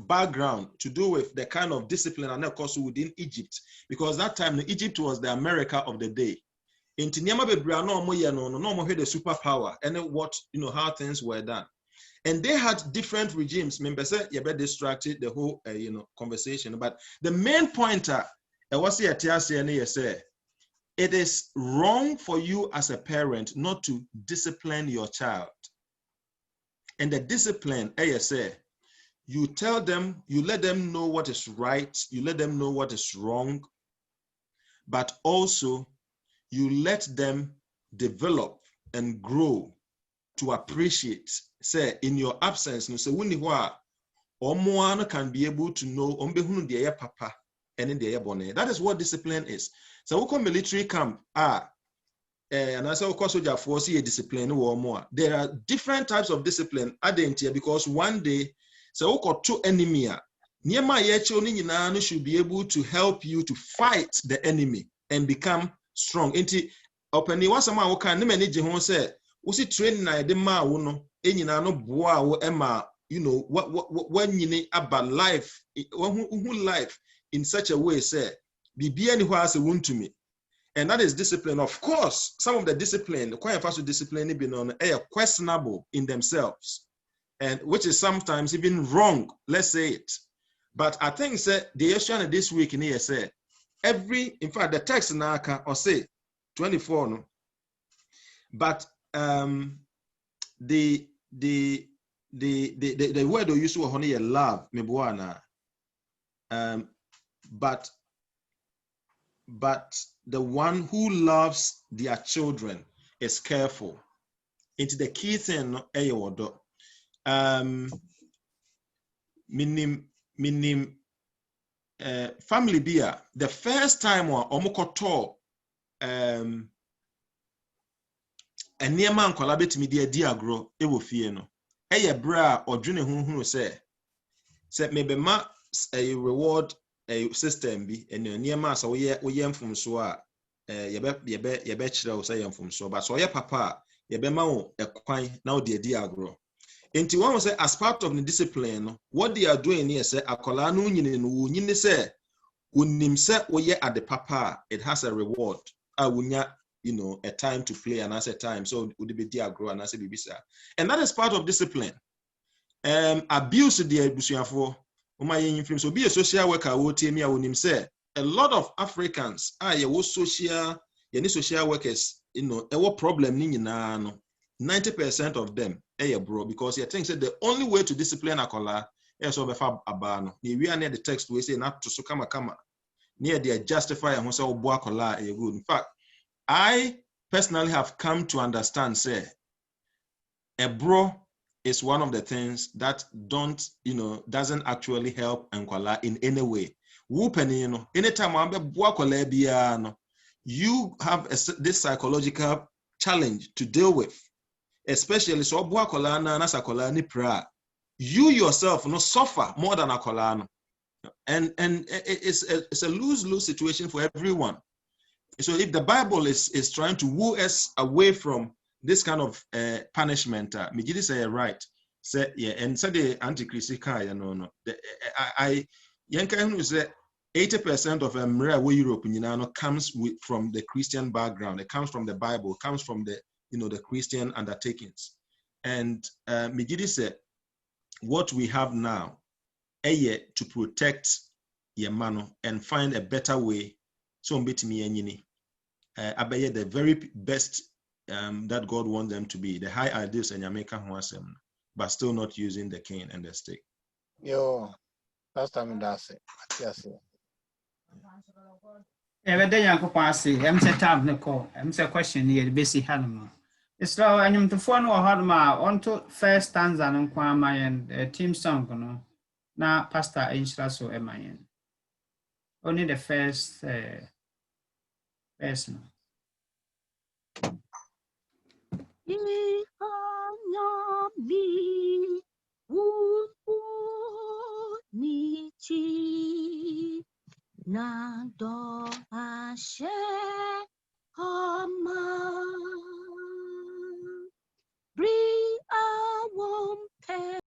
background to do with the kind of discipline and of course within Egypt, because that time Egypt was the America of the day. In Tinyama Bebra no the superpower and what how things were done. And they had different regimes. Remember, say you better distracted the whole conversation. But the main pointer was say it is wrong for you as a parent not to discipline your child. And the discipline, say, you tell them, you let them know what is right, you let them know what is wrong, but also you let them develop and grow to appreciate. Say, in your absence, no say when you can be able to know papa and in the bonnet. That is what discipline is. So we come military camp, and I say of course soldier force a discipline or more. There are different types of discipline because one day, so we got two enemy. Near my should be able to help you to fight the enemy and become strong. Inti open was some can manage home say, we see training na de ma no enyina no boa wo ema when you need about life who life in such a way say be anywhere as a wound to me. And that is discipline. Of course, some of the discipline, quite fast discipline, be on questionable in themselves, and which is sometimes even wrong. Let's say it. But I think the issue this week in here say in fact, the text now can or say 24. No, But the word they use for honey love, mebuana. But the one who loves their children is careful. It's the key thing, no eyodo. Minim family beer. The first time wa omokoto eniema nkwala betimi de adi agro ewo fie no. Eye bra odwene hunhunu se mebema a reward a system bi eniema asa woye mfumso a yebe chira wo say mfumso but so ye papa yebema wo ekwan na wo de adi agro. Enti one say as part of the discipline, what they are doing here say akola no nyine no nyine say unim say woye at the papa, it has a reward. Wunya, a time to play and as a time. So would be dia grow and as a bibisa. And that is part of discipline. Abuse the busuafo. So be a social worker wo temi unim say a lot of Africans ye social workers, what problem ni nyina no. 90% of them, bro, because you think that the only way to discipline a kola is over abano. We are near the text we say not to so kama near the justify and say obo kola good. In fact, I personally have come to understand say a bro is one of the things that doesn't actually help Ankola in any way. Whooping, anytime I'm a you have this psychological challenge to deal with. Especially so akola na sakola ni pra, you yourself suffer more than akola, and it's a lose-lose situation for everyone. So if the Bible is trying to woo us away from this kind of punishment, Mijidi say right, say yeah, and say the antichrist I yanka say 80% of Europe comes from the Christian background. It comes from the Bible. It comes from the the Christian undertakings. And Mijidi said, what we have now, to protect Yemano and find a better way, so the very best that God wants them to be, the high ideals and Yameka, but still not using the cane and the stick. Yo, last time that's it. Yes. Everyday Uncle Passy, say tab Nicole, say question here, the basic animal. It's so I am to phone or hard ma on to first stanza and Kwama and team song, now Pastor Inshra so Emmanuel. Only the first person. Nado Hashem